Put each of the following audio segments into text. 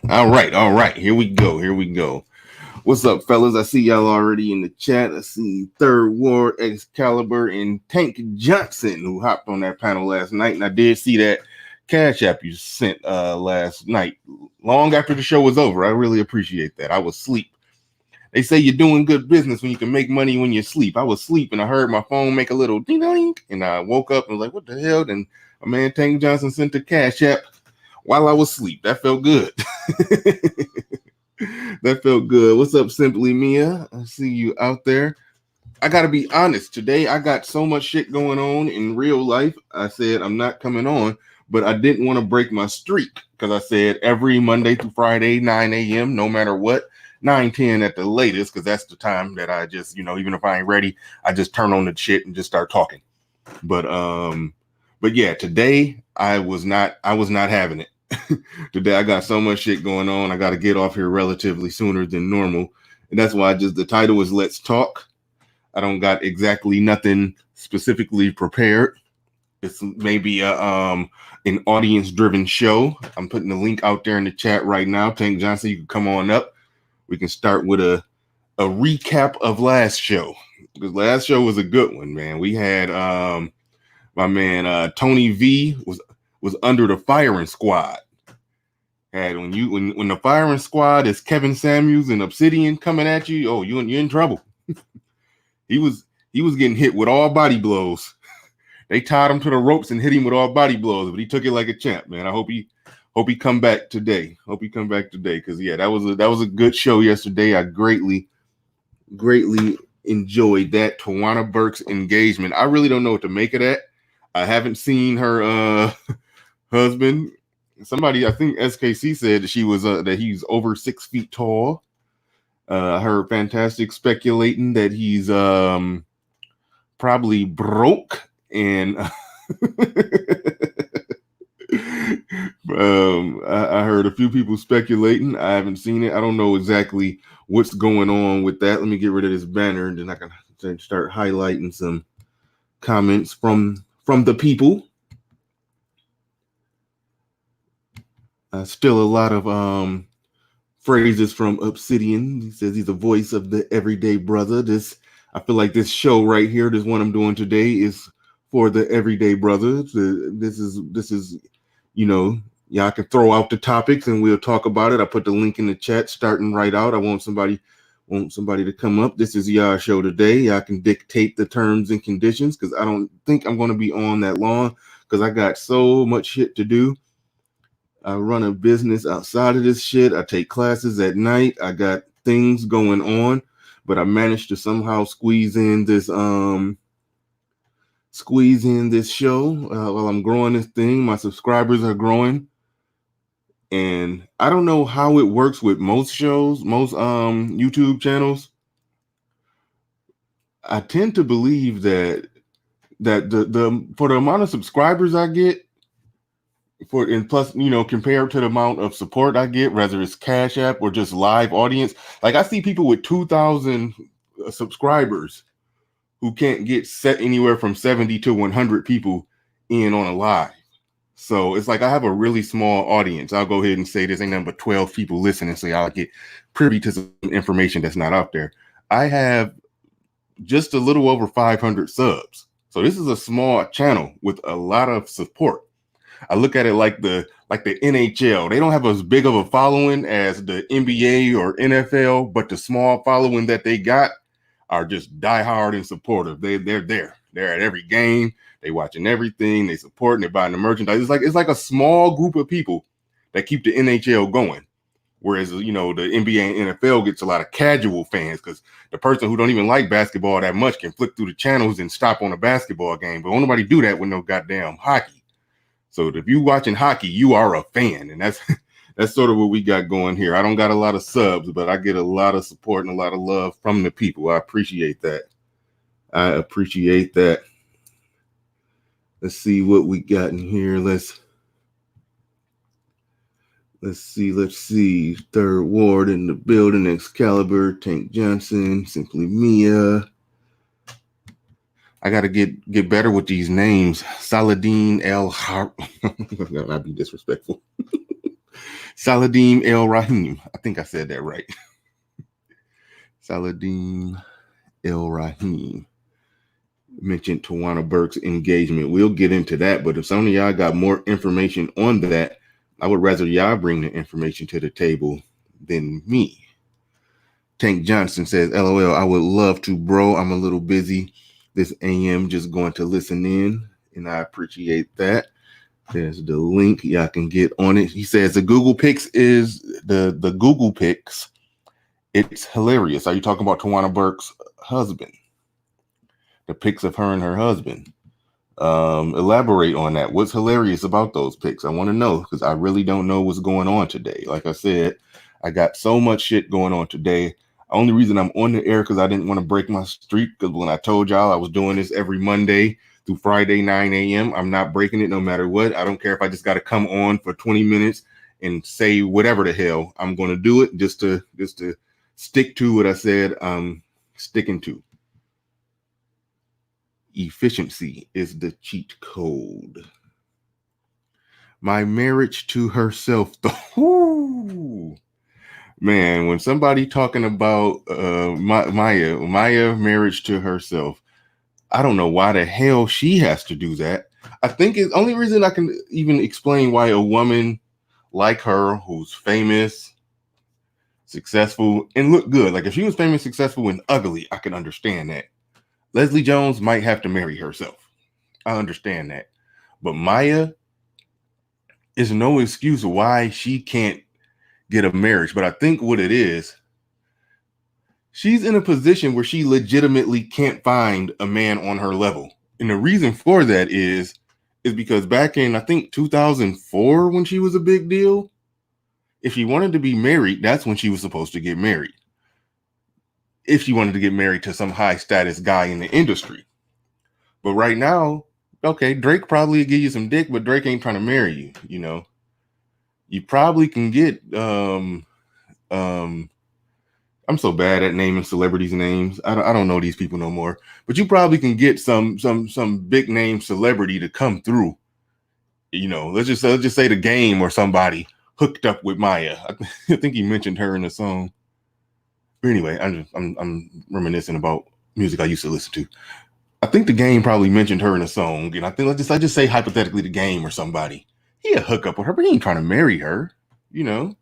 All right. Here we go. Here we go. What's up, fellas? I see y'all already in the chat. I see Third Ward, Excalibur, and Tank Johnson, who hopped on that panel last night. And I did see that Cash App you sent last night, long after the show was over. I really appreciate that. I was asleep. They say you're doing good business when you can make money when you sleep. I was asleep and I heard my phone make a little ding ding, and I woke up and was like, "What the hell?" Then a man Tank Johnson sent the Cash App while I was asleep. That felt good. That felt good. What's up, Simply Mia? I see you out there. I gotta be honest. Today I got so much shit going on in real life. I said I'm not coming on, but I didn't want to break my streak because I said every Monday through Friday, 9 a.m., no matter what, 9:10 at the latest, because that's the time that I just, even if I ain't ready, I just turn on the shit and just start talking. But yeah, today I was not having it. Today I got so much shit going on. I got to get off here relatively sooner than normal, and that's why the title is Let's Talk. I don't got exactly nothing specifically prepared. It's maybe an audience driven show. I'm putting the link out there in the chat right now. Tank Johnson, you can come on up. We can start with a recap of last show, because last show was a good one, man. We had my man Tony V was under the firing squad. And when the firing squad is Kevin Samuels and Obsidian coming at you, oh, you're in trouble. He was getting hit with all body blows. They tied him to the ropes and hit him with all body blows, but he took it like a champ, man. I hope he come back today. Because yeah, that was a good show yesterday. I greatly enjoyed that. Tawana Burke's engagement. I really don't know what to make of that. I haven't seen her husband. Somebody, I think SKC said that she was that he's over 6 feet tall. I heard Fantastic speculating that he's probably broke, and I heard a few people speculating. I haven't seen it. I don't know exactly what's going on with that. Let me get rid of this banner, and then I can start highlighting some comments from the people. Still a lot of phrases from Obsidian. He says he's the voice of the everyday brother. I feel like this show right here, this one I'm doing today, is for the everyday brother. This is, y'all can throw out the topics and we'll talk about it. I put the link in the chat starting right out. I want somebody to come up. This is y'all show today. Y'all can dictate the terms and conditions, because I don't think I'm going to be on that long, because I got so much shit to do. I run a business outside of this shit. I take classes at night. I got things going on, but I managed to somehow squeeze in this show while I'm growing this thing. My subscribers are growing, and I don't know how it works with most shows, most YouTube channels. I tend to believe that the for the amount of subscribers I get, and plus, compared to the amount of support I get, whether it's Cash App or just live audience, like I see people with 2,000 subscribers who can't get set anywhere from 70 to 100 people in on a live. So it's like I have a really small audience. I'll go ahead and say this ain't nothing but 12 people listening, so I'll get privy to some information that's not out there. I have just a little over 500 subs. So this is a small channel with a lot of support. I look at it like the NHL. They don't have as big of a following as the NBA or NFL, but the small following that they got are just diehard and supportive. They're there. They're at every game. They watching everything. They supporting. They're buying the merchandise. It's like a small group of people that keep the NHL going. Whereas, the NBA and NFL gets a lot of casual fans, because the person who don't even like basketball that much can flick through the channels and stop on a basketball game. But nobody do that with no goddamn hockey. So if you watching hockey, you are a fan, and that's sort of what we got going here. I don't got a lot of subs, but I get a lot of support and a lot of love from the people. I appreciate that. Let's see what we got in here. Let's see. Third Ward in the building. Excalibur, Tank Johnson, Simply Mia. I got to get better with these names. Saladin El Har. I'll not be disrespectful. Saladim El Rahim. I think I said that right. Saladim El Rahim mentioned Tawana Burke's engagement. We'll get into that, but if some of y'all got more information on that, I would rather y'all bring the information to the table than me. Tank Johnson says, LOL, I would love to, bro. I'm a little busy this AM, just going to listen in, and I appreciate that. There's the link. Y'all can get on it. He says the Google Pics is the Google Pics. It's hilarious. Are you talking about Tawana Burke's husband? The pics of her and her husband. Elaborate on that. What's hilarious about those pics? I want to know, because I really don't know what's going on today. Like I said, I got so much shit going on today. Only reason I'm on the air because I didn't want to break my streak, because when I told y'all I was doing this every Monday through Friday 9 a.m., I'm not breaking it no matter what. I don't care if I just got to come on for 20 minutes and say whatever the hell. I'm going to do it just to stick to what I said I'm sticking to. Efficiency is the cheat code. My marriage to herself, though. Man, when somebody talking about Maya marriage to herself, I don't know why the hell she has to do that. I think it's the only reason I can even explain why a woman like her, who's famous, successful, and look good. Like if she was famous, successful, and ugly, I can understand that. Leslie Jones might have to marry herself. I understand that. But Maya is no excuse why she can't get a marriage. But I think what it is, she's in a position where she legitimately can't find a man on her level. And the reason for that is because back in, I think, 2004, when she was a big deal, if she wanted to be married, that's when she was supposed to get married. If she wanted to get married to some high status guy in the industry. But right now, okay, Drake probably give you some dick, but Drake ain't trying to marry you, you know. You probably can get I'm so bad at naming celebrities' names. I don't know these people no more. But you probably can get some big name celebrity to come through. You know, let's just say The Game or somebody hooked up with Maya. I think he mentioned her in the song. But anyway, I'm reminiscing about music I used to listen to. I think The Game probably mentioned her in a song, and I think I just say hypothetically The Game or somebody. He'll hook up with her, but he ain't trying to marry her. You know,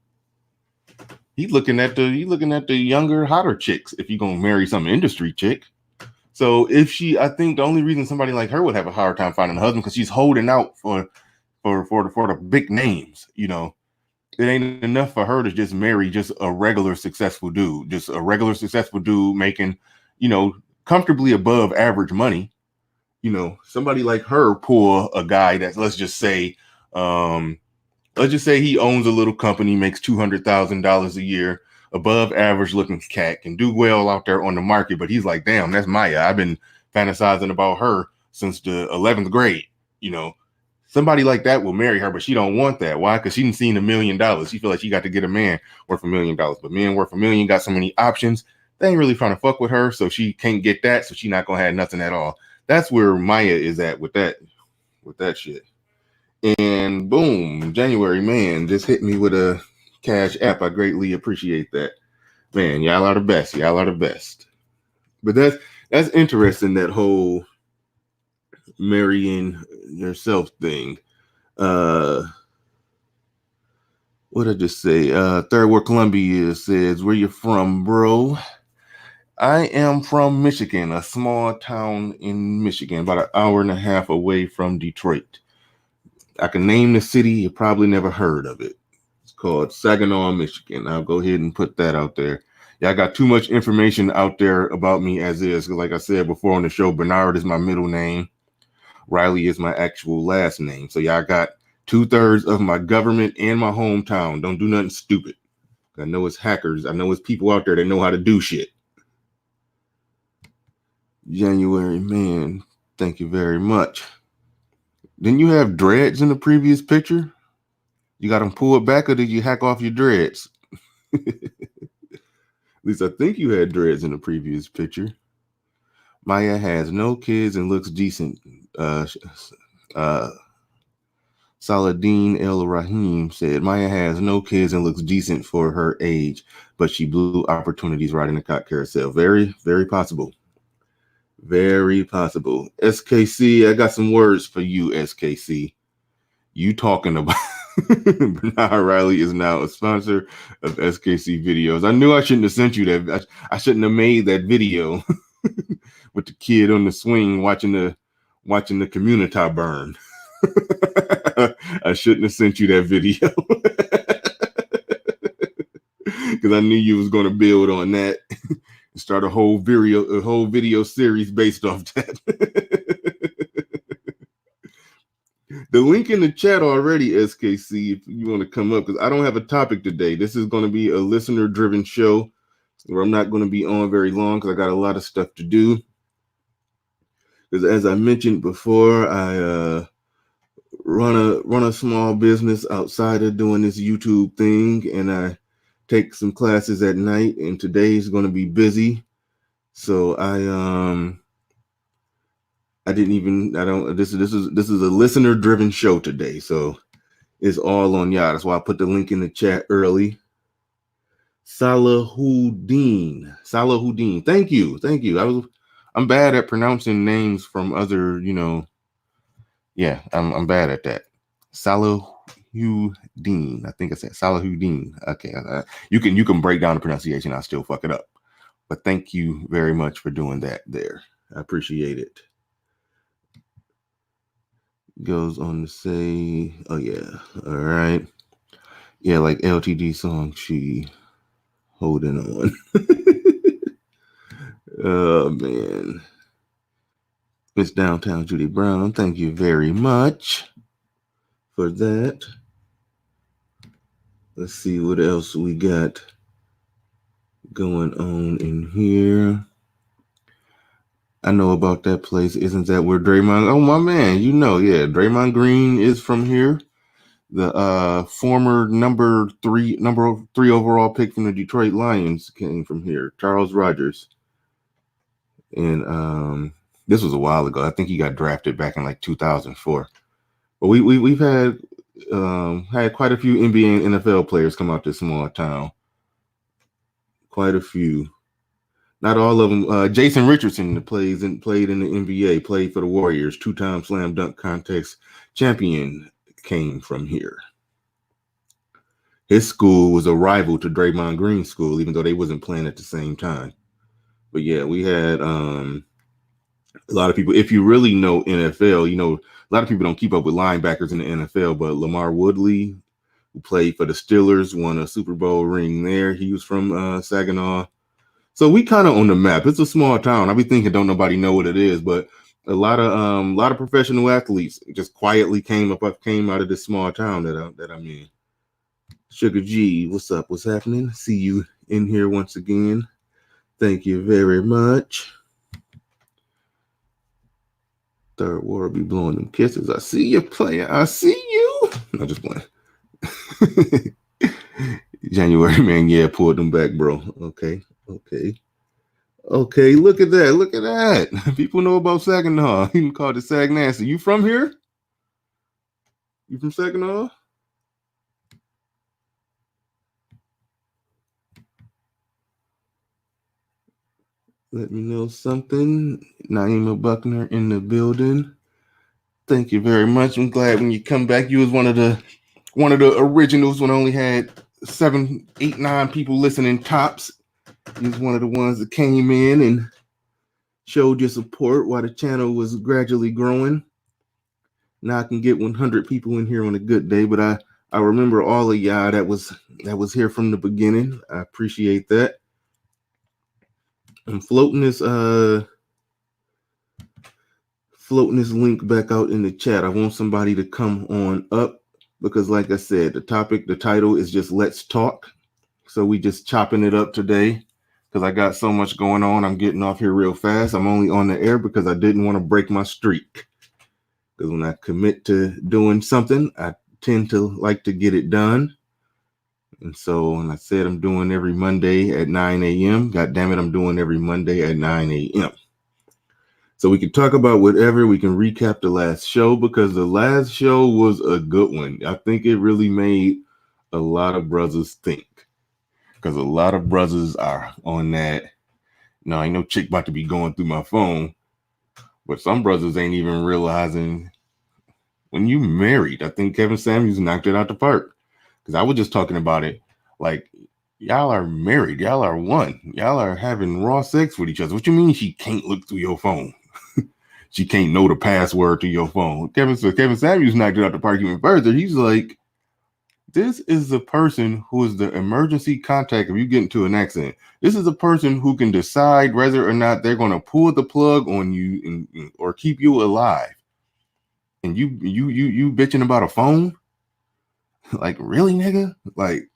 he's looking at the younger, hotter chicks. If you're gonna marry some industry chick, so I think the only reason somebody like her would have a hard time finding a husband because she's holding out for the big names. You know, it ain't enough for her to just marry just a regular successful dude, making, you know, comfortably above average money. You know, somebody like her pull a guy that let's just say he owns a little company, makes $200,000 a year, above average looking cat, can do well out there on the market, but he's like, damn, that's Maya. I've been fantasizing about her since the 11th grade. You know, somebody like that will marry her, but she don't want that. Why? Because she didn't see $1 million. She feel like she got to get a man worth $1 million, but men worth $1 million got so many options. They ain't really trying to fuck with her, so she can't get that. So she not gonna have nothing at all. That's where Maya is at with that shit. And boom, January, man, just hit me with a Cash App. I greatly appreciate that. Man, y'all are the best. Y'all are the best. But that's interesting, that whole marrying yourself thing. What did I just say? Third World Columbia says, where you from, bro? I am from Michigan, a small town in Michigan, about an hour and a half away from Detroit. I can name the city. You probably never heard of it. It's called Saginaw, Michigan. I'll go ahead and put that out there. Yeah, I got too much information out there about me as is. Like I said before on the show, Bernard is my middle name. Riley is my actual last name. So yeah, I got 2/3 of my government and my hometown. Don't do nothing stupid. I know it's hackers. I know it's people out there that know how to do shit. January, man, thank you very much. Didn't you have dreads in the previous picture? You got them pulled back, or did you hack off your dreads? At least I think you had dreads in the previous picture. Maya has no kids and looks decent. Saladin El Rahim said, Maya has no kids and looks decent for her age, but she blew opportunities riding the cock carousel. Very, very possible. Very possible. SKC, I got some words for you, SKC. You talking about Bernard Riley is now a sponsor of SKC videos. I knew I shouldn't have sent you that. I shouldn't have made that video with the kid on the swing watching the community burn. I shouldn't have sent you that video because I knew you was going to build on that and start a whole video series based off that. The link in the chat already, SKC, if you want to come up, because I don't have a topic today. This is going to be a listener-driven show where I'm not going to be on very long because I got a lot of stuff to do. Because as I mentioned before, I run a small business outside of doing this YouTube thing, and I take some classes at night, and today is going to be busy. So this is a listener driven show today. So it's all on y'all. That's why I put the link in the chat early. Salahuddin. Thank you. I'm bad at pronouncing names from other, yeah, I'm bad at that. Salahuddin. I think I said Salahuddin. Okay. You can break down the pronunciation. I'll still fuck it up. But thank you very much for doing that there. I appreciate it. Goes on to say, oh yeah, all right. Yeah, like LTD song, she holding on. Oh man. Miss Downtown Judy Brown, thank you very much for that. Let's see what else we got going on in here. I know about that place. Isn't that where Draymond? Oh my man, yeah, Draymond Green is from here. The former number three overall pick from the Detroit Lions came from here. Charles Rogers, and this was a while ago. I think he got drafted back in like 2004. But we've had quite a few NBA and NFL players come out this small town. Quite a few. Not all of them. Jason Richardson played in the NBA, played for the Warriors, 2-time slam dunk contest champion, came from here. His school was a rival to Draymond Green's school, even though they wasn't playing at the same time. But yeah, we had a lot of people. If you really know NFL, a lot of people don't keep up with linebackers in the NFL, but Lamar Woodley, who played for the Steelers, won a Super Bowl ring there. He was from Saginaw. So we kind of on the map. It's a small town. I be thinking don't nobody know what it is, but a lot of professional athletes just quietly came out of this small town that I'm in. Sugar G, what's up? What's happening? See you in here once again. Thank you very much. Third World be blowing them kisses. I see you playing. I see you. No, just playing. January man, yeah, pulled them back, bro. Okay. Look at that. People know about Saginaw. You can call it Sag Nasty. You from here? You from Saginaw? Let me know something. Naima Buckner in the building. Thank you very much. I'm glad when you come back. You was one of the originals when I only had 7, 8, 9 people listening tops. You was one of the ones that came in and showed your support while the channel was gradually growing. Now I can get 100 people in here on a good day, but I remember all of y'all that was here from the beginning. I appreciate that. I'm floating this link back out in the chat. I want somebody to come on up because, like I said, the title is just Let's Talk. So we just chopping it up today because I got so much going on. I'm getting off here real fast. I'm only on the air because I didn't want to break my streak. Because when I commit to doing something, I tend to like to get it done. And so when I said I'm doing every Monday at 9 a.m., God damn it, I'm doing every Monday at 9 a.m. So we can talk about whatever. We can recap the last show because the last show was a good one. I think it really made a lot of brothers think because a lot of brothers are on that. No, ain't no chick about to be going through my phone, but some brothers ain't even realizing when you married. I think Kevin Samuels knocked it out the park because I was just talking about it. Like, y'all are married, y'all are one, y'all are having raw sex with each other. What you mean she can't look through your phone? She can't know the password to your phone. Kevin Samuels knocked it out the park even further. He's like, this is the person who is the emergency contact if you get into an accident. This is the person who can decide whether or not they're going to pull the plug on you or keep you alive. And you bitching about a phone? Like, really, nigga? Like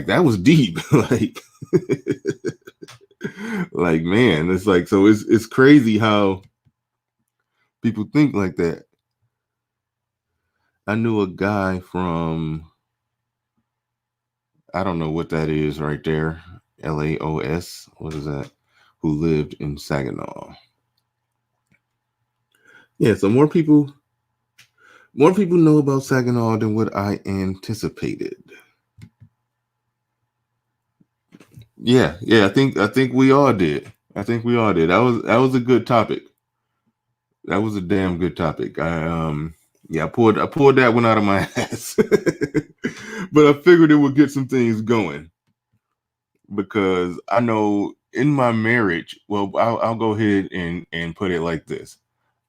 that was deep. Like man, it's like, so it's crazy how people think like that. I knew a guy from, I don't know what that is right there. LAOS. What is that? Who lived in Saginaw. Yeah, so more people know about Saginaw than what I anticipated. Yeah, I think we all did. That was a good topic. That was a damn good topic. I pulled that one out of my ass. But I figured it would get some things going. Because I know in my marriage, well, I'll go ahead and put it like this.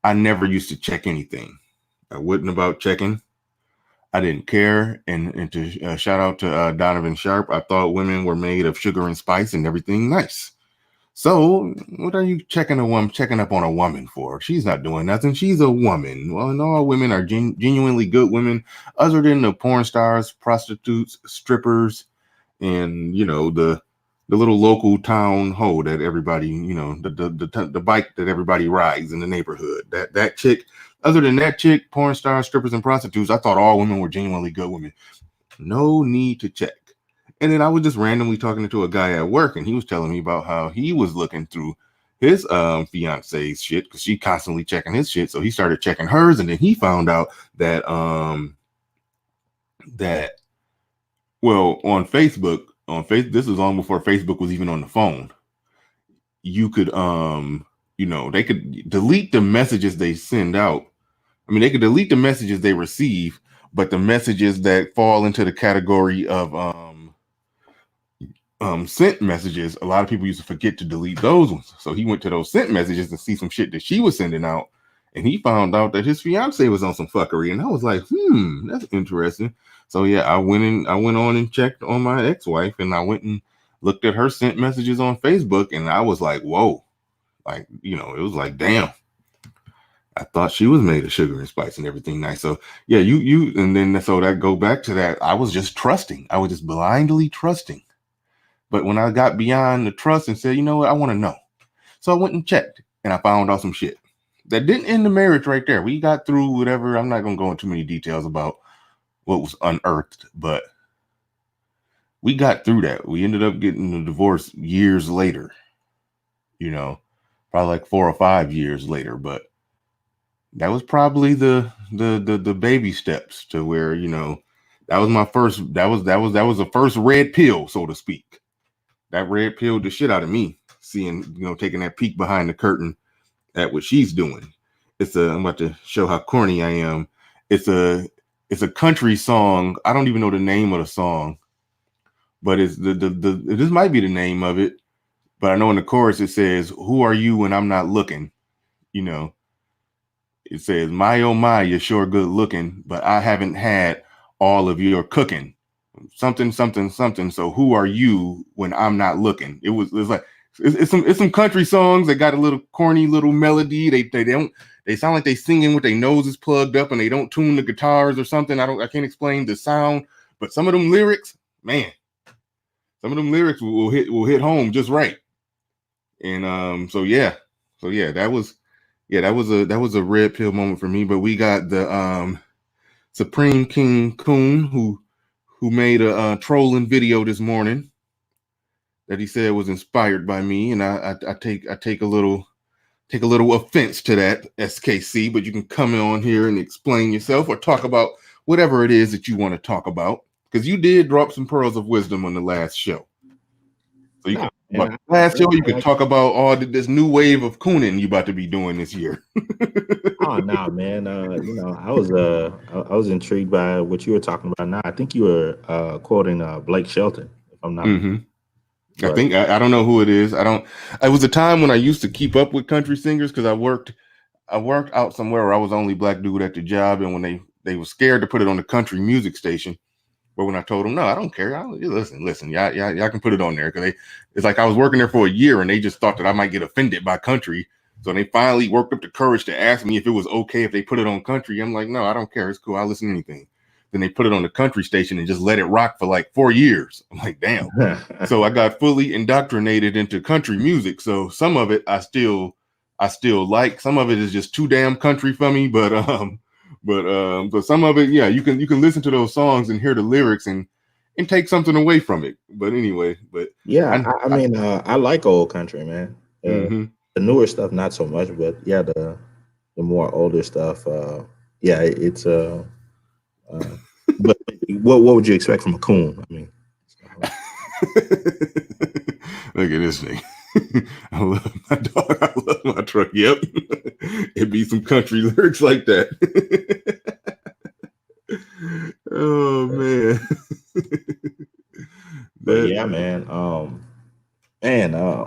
I never used to check anything. I wasn't about checking. I didn't care. And to shout out to Donovan Sharp, I thought women were made of sugar and spice and everything nice. So what are you checking up on a woman for? She's not doing nothing. She's a woman. Well, and all women are genuinely good women, other than the porn stars, prostitutes, strippers, and the little local town hoe that everybody, the bike that everybody rides in the neighborhood. That chick. Other than that chick, porn stars, strippers, and prostitutes, I thought all women were genuinely good women. No need to check. And then I was just randomly talking to a guy at work, and he was telling me about how he was looking through his fiance's shit because she constantly checking his shit. So he started checking hers, and then he found out that on Facebook, this was long before Facebook was even on the phone. You could they could delete the messages they send out. I mean, they could delete the messages they receive, but the messages that fall into the category of sent messages, a lot of people used to forget to delete those ones. So he went to those sent messages to see some shit that she was sending out, and he found out that his fiance was on some fuckery. And I was like, that's interesting. So yeah, I went on and checked on my ex-wife, and I went and looked at her sent messages on Facebook, and I was like, whoa, like, it was like, damn. I thought she was made of sugar and spice and everything nice. So yeah, and then so that go back to that. I was just trusting. I was just blindly trusting. But when I got beyond the trust and said, you know what, I want to know. So I went and checked, and I found out some shit. That didn't end the marriage right there. We got through whatever. I'm not going to go into too many details about what was unearthed, but we got through that. We ended up getting a divorce years later, probably like 4 or 5 years later. But that was probably the baby steps to where, that was my first, that was the first red pill, so to speak. That red pilled the shit out of me, seeing, taking that peek behind the curtain at what she's doing. I'm about to show how corny I am. It's a country song. I don't even know the name of the song, but it's this might be the name of it. But I know in the chorus it says, "Who are you when I'm not looking?" It says, "My oh my, you're sure good looking, but I haven't had all of your cooking." Something. So who are you when I'm not looking? It's like it's some country songs that got a little corny little melody. They sound like they singing with their noses plugged up and they don't tune the guitars or something. I can't explain the sound, but some of them lyrics, man, will hit home just right. And so yeah, that was a red pill moment for me. But we got the Supreme King Coon who made a trolling video this morning that he said was inspired by me, and I take a little take a little offense to that, SKC, but you can come on here and explain yourself or talk about whatever it is that you want to talk about, because you did drop some pearls of wisdom on the last show. So you can last show you can talk about all this new wave of cooning you about to be doing this year. Oh no, man. I was intrigued by what you were talking about. Now I think you were quoting Blake Shelton, if I'm not. I think I don't know who it is. It was a time when I used to keep up with country singers because I worked out somewhere where I was the only black dude at the job, and when they were scared to put it on the country music station. But when I told them, no, I don't care. Listen, y'all can put it on there, because it's like I was working there for a year and they just thought that I might get offended by country. So they finally worked up the courage to ask me if it was okay if they put it on country. I'm like, no, I don't care. It's cool. I'll listen to anything. Then they put it on the country station and just let it rock for like 4 years. I'm like, damn. So I got fully indoctrinated into country music. So some of it I still like. Some of it is just too damn country for me. But some of it, yeah, you can listen to those songs and hear the lyrics and take something away from it. But anyway, yeah, I like old country, man. The newer stuff, not so much, but yeah, the more older stuff, yeah, it's but what would you expect from a coon? I mean, look at this thing. I love my dog. I love my truck. Yep. It'd be some country lyrics like that. Oh man. But yeah, man. And I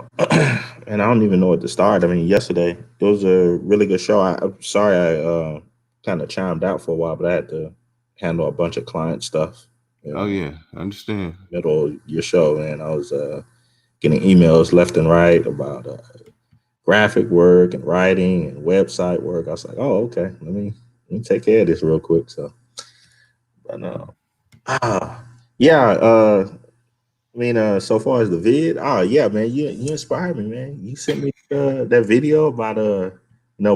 don't even know what to start. I mean, yesterday it was a really good show. I'm sorry I kind of chimed out for a while, but I had to handle a bunch of client stuff. Oh yeah, I understand. Middle of your show, and I was getting emails left and right about graphic work and writing and website work. I was like, oh, okay, let me take care of this real quick. So, but yeah. I mean, so far as the vid, yeah, man, you inspired me, man. You sent me that video about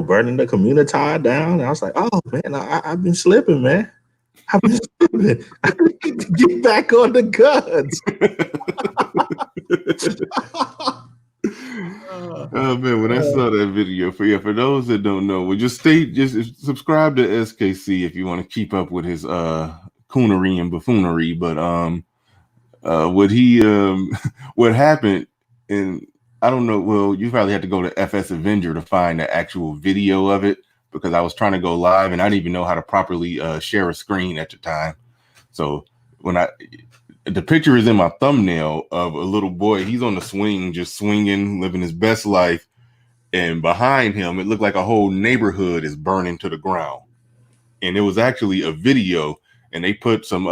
burning the community down. And I was like, oh man, I've been slipping, man. I've been slipping. I need to get back on the guns. Oh man, when I saw that video, for those that don't know, just subscribe to SKC if you want to keep up with his coonery and buffoonery. But what happened, and I don't know, well, you probably had to go to FS Avenger to find the actual video of it, because I was trying to go live and I didn't even know how to properly share a screen at the time. So the picture is in my thumbnail of a little boy. He's on the swing, just swinging, living his best life. And behind him, it looked like a whole neighborhood is burning to the ground. And it was actually a video. And they put some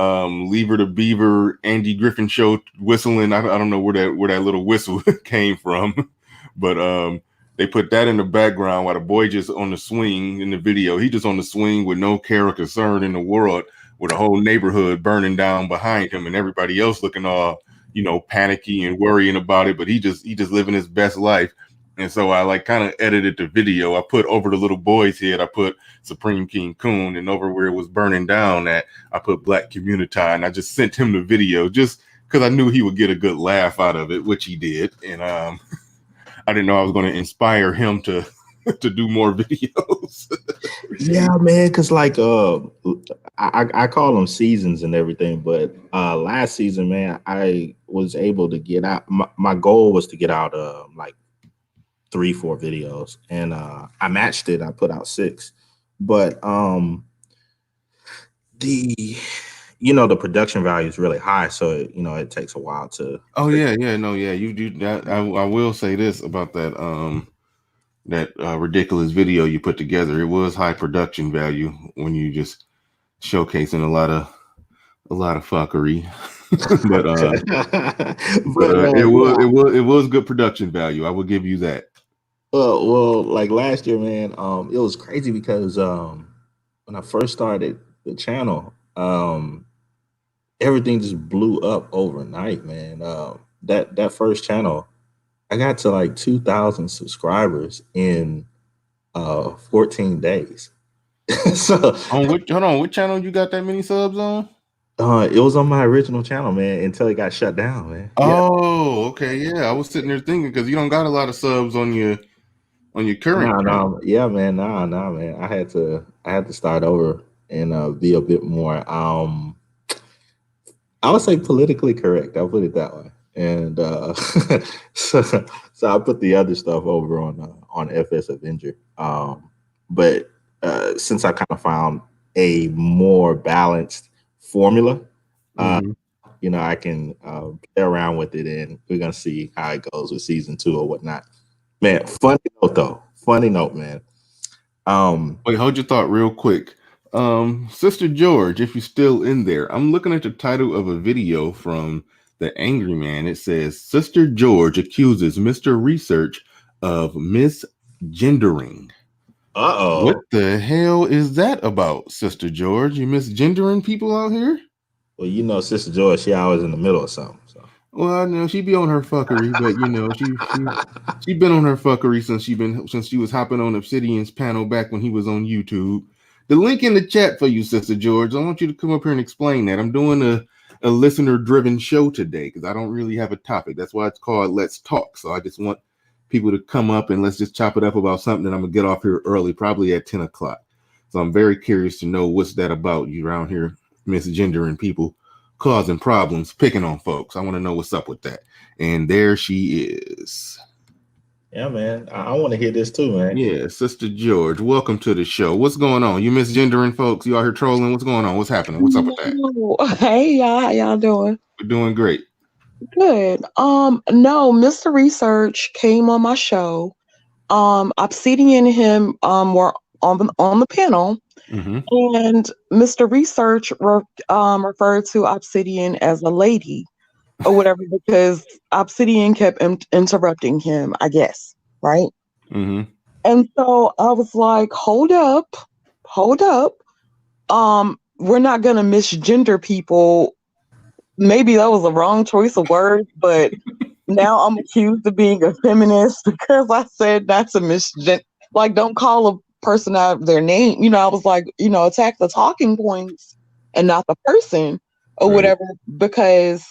Lever the Beaver, Andy Griffin show whistling. I don't know where that little whistle came from, but they put that in the background while the boy just on the swing in the video. He just on the swing with no care or concern in the world, with a whole neighborhood burning down behind him and everybody else looking all, panicky and worrying about it. But he just living his best life. And so I kind of edited the video. I put over the little boy's head, I put Supreme King Coon, and over where it was burning down I put Black Community, and I just sent him the video just because I knew he would get a good laugh out of it, which he did. And I didn't know I was going to inspire him to do more videos. Yeah, man, because like I call them seasons and everything, but last season, man, I was able to get out. My goal was to get out like 3-4 videos, and I matched it. I put out 6, but the production value is really high, so it takes a while to. Oh yeah, you do that. I will say this about that ridiculous video you put together. It was high production value when you just showcasing a lot of fuckery. but it was good production value. I will give you that. Well, like last year, man, it was crazy because when I first started the channel, everything just blew up overnight, man. That first channel, I got to like 2,000 subscribers in 14 days. So hold on, what channel you got that many subs on? It was on my original channel, man, until it got shut down, man. Oh, okay, yeah. I was sitting there thinking, because you don't got a lot of subs on your on your current No, channel. no, yeah, man, no, man. I had to start over and be a bit more I would say politically correct. I'll put it that way. And so, so I put the other stuff over on FS Avenger. But since I kind of found a more balanced formula, uh, Mm-hmm. I can play around with it, and we're gonna see how it goes with season 2 or whatnot. Man, funny note though. Funny note, man. Wait, hold your thought real quick. Sister George, if you're still in there, I'm looking at the title of a video from the Angry Man. It says Sister George accuses Mr. Research of misgendering. What Uh-oh. the hell is that about, Sister George? You misgendering people out here? Well, Sister George, she always in the middle of something. So Well, no, she be on her fuckery, but she been on her fuckery since she was hopping on Obsidian's panel back when he was on YouTube. The link in the chat for you, Sister George. I want you to come up here and explain that. I'm doing a listener driven show today because I don't really have a topic. That's why it's called Let's Talk. So I just want people to come up and let's just chop it up about something. And I'm gonna get off here early, probably at 10 o'clock. So I'm very curious to know what's that about. You around here misgendering people, causing problems, picking on folks. I want to know what's up with that. And there she is. yeah, man. I want to hear this too, man. Yeah, Sister George, welcome to the show. What's going on? You misgendering folks? You out here trolling? What's going on? What's happening? What's up with that? No. Hey y'all, how y'all doing? We're doing great. Good. No, Mr. Research came on my show. Obsidian and him were on the panel, Mm-hmm. and Mr. Research referred to Obsidian as a lady or whatever because Obsidian kept interrupting him, I guess, right? Mm-hmm. And so I was like, hold up. We're not gonna misgender people. Maybe that was a wrong choice of words, but now I'm accused of being a feminist because I said not to misgender. Like, don't call a person out their name. I was like, attack the talking points and not the person or Right. whatever. Because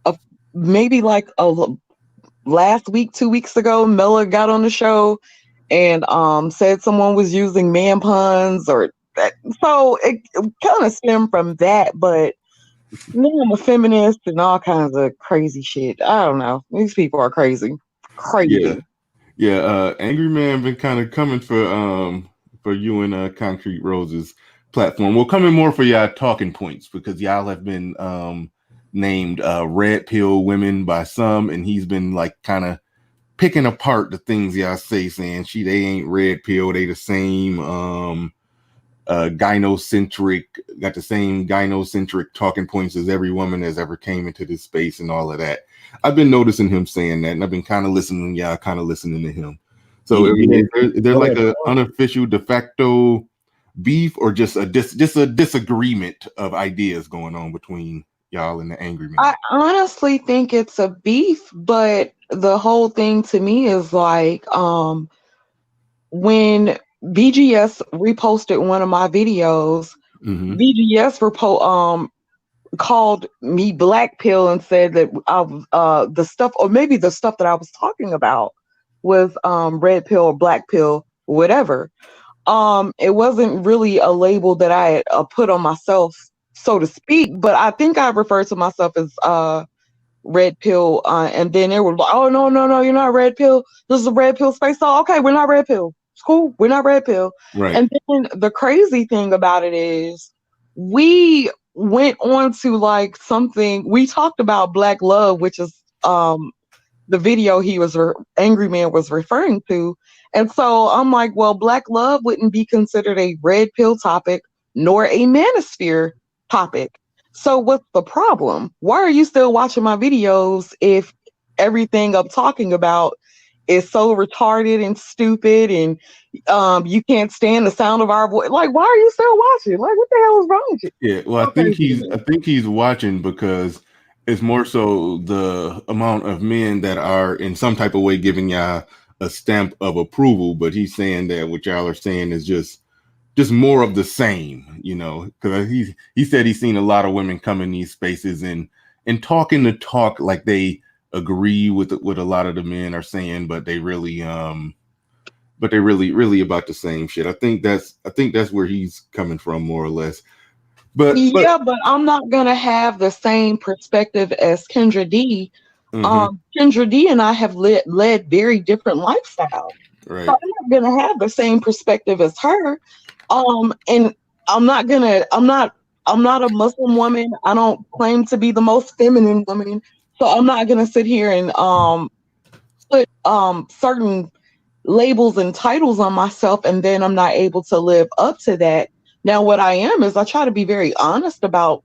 of maybe like last week, 2 weeks ago, Mella got on the show and said someone was using man puns or that. So it kind of stemmed from that, but. Now I'm a feminist and all kinds of crazy shit. I don't know. These people are crazy. Crazy. Yeah. Angry Man been kind of coming for you and Concrete Roses platform. Well, coming more for y'all talking points because y'all have been named red pill women by some, and he's been like kind of picking apart the things y'all say, saying they ain't red pill, they the same gynocentric, got the same gynocentric talking points as every woman that's ever came into this space and all of that. I've been noticing him saying that, and I've been kind of listening, kind of listening to him. So they're like an unofficial de facto beef or just a disagreement of ideas going on between y'all and the Angry Man. I honestly think it's a beef, but the whole thing to me is like when BGS reposted one of my videos, Mm-hmm. BGS called me black pill and said that the stuff, or maybe the stuff that I was talking about was red pill or black pill, whatever. It wasn't really a label that I had put on myself, so to speak, but I think I referred to myself as red pill, and then they were like, oh no, you're not red pill, this is a red pill space. So okay, we're not red pill, it's cool, we're not red pill. Right. And then the crazy thing about it is we went on to like something, we talked about Black Love, which is the video Angry Man was referring to. And so I'm like, well, Black Love wouldn't be considered a red pill topic nor a manosphere topic. So what's the problem? Why are you still watching my videos if everything I'm talking about is so retarded and stupid and you can't stand the sound of our voice? Like, why are you still watching? Like, what the hell is wrong with you? Yeah, well, I think he's watching because it's more so the amount of men that are in some type of way giving y'all a stamp of approval, but he's saying that what y'all are saying is just more of the same, because he said he's seen a lot of women come in these spaces and talking the talk like they agree with what a lot of the men are saying, but they really but they're really about the same shit. I think that's where he's coming from more or less. But Yeah, but I'm not gonna have the same perspective as Kendra D. Kendra D and I have led very different lifestyles. right. So I'm not gonna have the same perspective as her. And I'm not a Muslim woman. I don't claim to be the most feminine woman. So I'm not gonna sit here and put certain labels and titles on myself, and then I'm not able to live up to that. Now, what I am is I try to be very honest about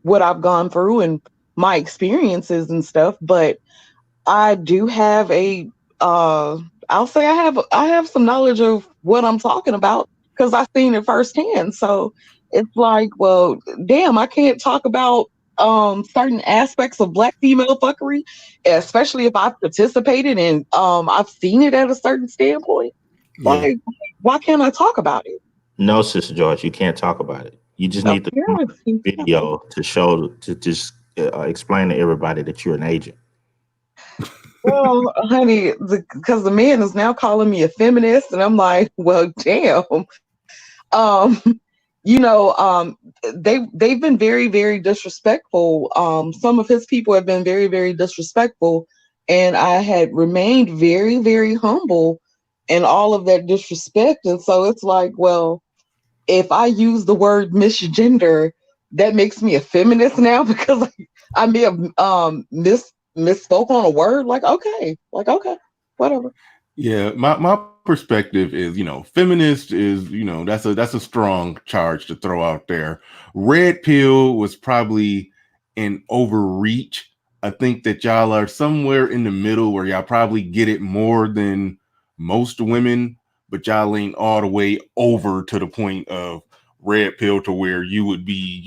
what I've gone through and my experiences and stuff, but I do have I'll say I have some knowledge of what I'm talking about because I've seen it firsthand. So it's like, well, damn, I can't talk about certain aspects of black female fuckery, especially if I've participated and I've seen it at a certain standpoint. Yeah. Like, why can't I talk about it? No, Sister George, you can't talk about it. You just need the video to show to just explain to everybody that you're an agent. Well, honey, because the man is now calling me a feminist, and I'm like, well, damn. Um, they've been very, very disrespectful. Some of his people have been very, very disrespectful, and I had remained very, very humble in all of that disrespect. And so it's like, well, if I use the word misgender, that makes me a feminist now because I may have misspoke on a word. Like okay, whatever. Yeah, my perspective is, feminist is, that's a strong charge to throw out there. Red pill was probably an overreach. I think that y'all are somewhere in the middle where y'all probably get it more than most women, but y'all ain't all the way over to the point of red pill to where you would be,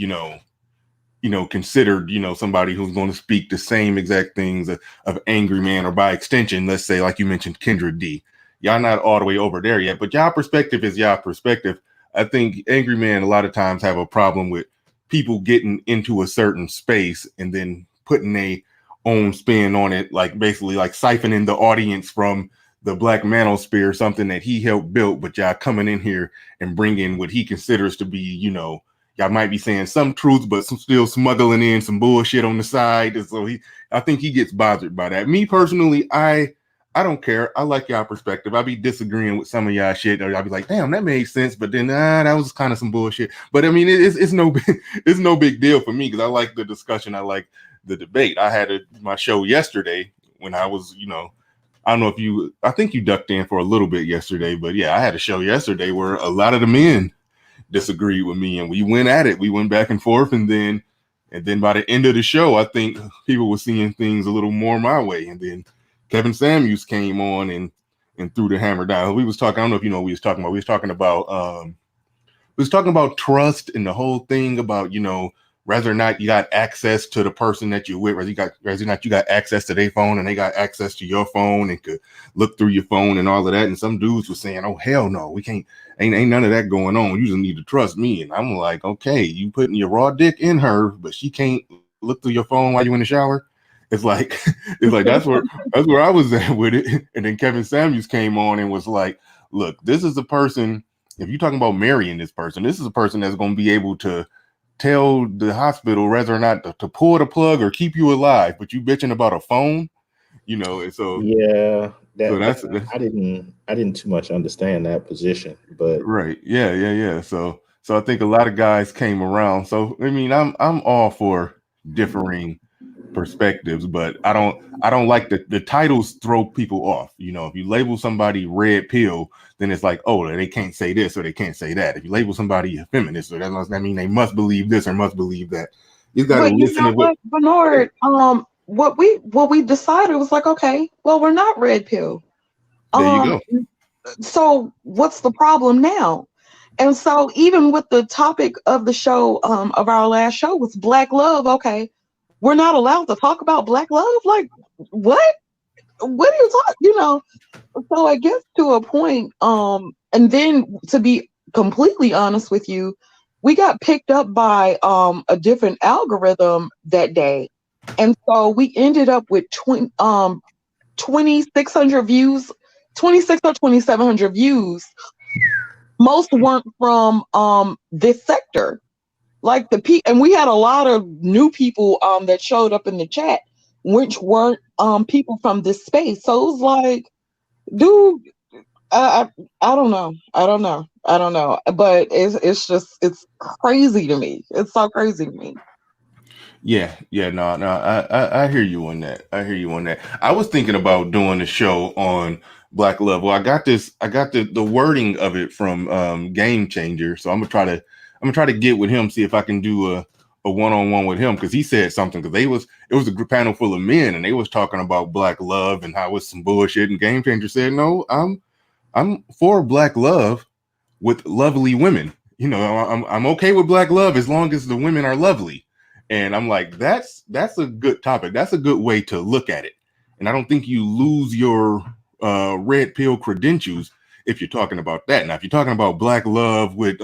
considered, somebody who's going to speak the same exact things of Angry Man, or by extension, let's say, like you mentioned, Kendra D. Y'all not all the way over there yet, but y'all perspective is y'all perspective. I think Angry Man a lot of times have a problem with people getting into a certain space and then putting a own spin on it, like basically like siphoning the audience from the Black Manosphere, something that he helped build, but y'all coming in here and bringing what he considers to be, y'all might be saying some truth, but still smuggling in some bullshit on the side. And so I think he gets bothered by that. Me personally, I don't care. I like y'all perspective. I'll be disagreeing with some of y'all shit, or I'll be like, damn, that made sense, but then that was kind of some bullshit. But I mean, it's no big deal for me because I like the discussion. I like the debate. I had my show yesterday when I was, I don't know I think you ducked in for a little bit yesterday, but yeah, I had a show yesterday where a lot of the men disagreed with me and we went at it. We went back and forth, and then by the end of the show, I think people were seeing things a little more my way. And then Kevin Samuels came on and threw the hammer down. We was talking, I don't know if you know what we was talking about. We was talking about trust and the whole thing about, whether or not you got access to the person that you're with, whether or not you got access to their phone and they got access to your phone and could look through your phone and all of that. And some dudes were saying, oh, hell no, we can't, ain't none of that going on. You just need to trust me. And I'm like, okay, you putting your raw dick in her, but she can't look through your phone while you're in the shower. It's like that's where I was at with it. And then Kevin Samuels came on and was like, look, this is a person, if you're talking about marrying this person, this is a person that's going to be able to tell the hospital whether or not to pull the plug or keep you alive, but you bitching about a phone, and so yeah, I didn't too much understand that position, but right, yeah. So I think a lot of guys came around. So I mean, I'm all for differing perspectives, but I don't like the titles throw people off. If you label somebody red pill, then it's like, oh, they can't say this or they can't say that. If you label somebody a feminist, or that mean they must believe this or must believe that. You got to listen to what Bernard, what we decided was like, okay, well, we're not red pill. There you go. So what's the problem now? And so even with the topic of the show, of our last show was Black love, okay, we're not allowed to talk about Black love? Like, what? What are you talking? So it gets to a point, and then to be completely honest with you, we got picked up by a different algorithm that day. And so we ended up with 2,600 views 26 or 2,700 views. Most weren't from this sector. Like and we had a lot of new people that showed up in the chat, which weren't people from this space. So it was like, dude, I don't know. I don't know. But it's crazy to me. It's so crazy to me. Yeah, no, I hear you on that. I was thinking about doing a show on Black Love. Well, I got the wording of it from Game Changer. So I'm gonna try to get with him, see if I can do a one-on-one with him, because he said something, because it was a group panel full of men and they was talking about Black Love and how it was some bullshit, and Game Changer said, no, I'm for Black Love with lovely women. You know, I'm okay with Black Love as long as the women are lovely. And I'm like, that's a good topic. That's a good way to look at it. And I don't think you lose your red pill credentials if you're talking about that. Now, if you're talking about Black Love with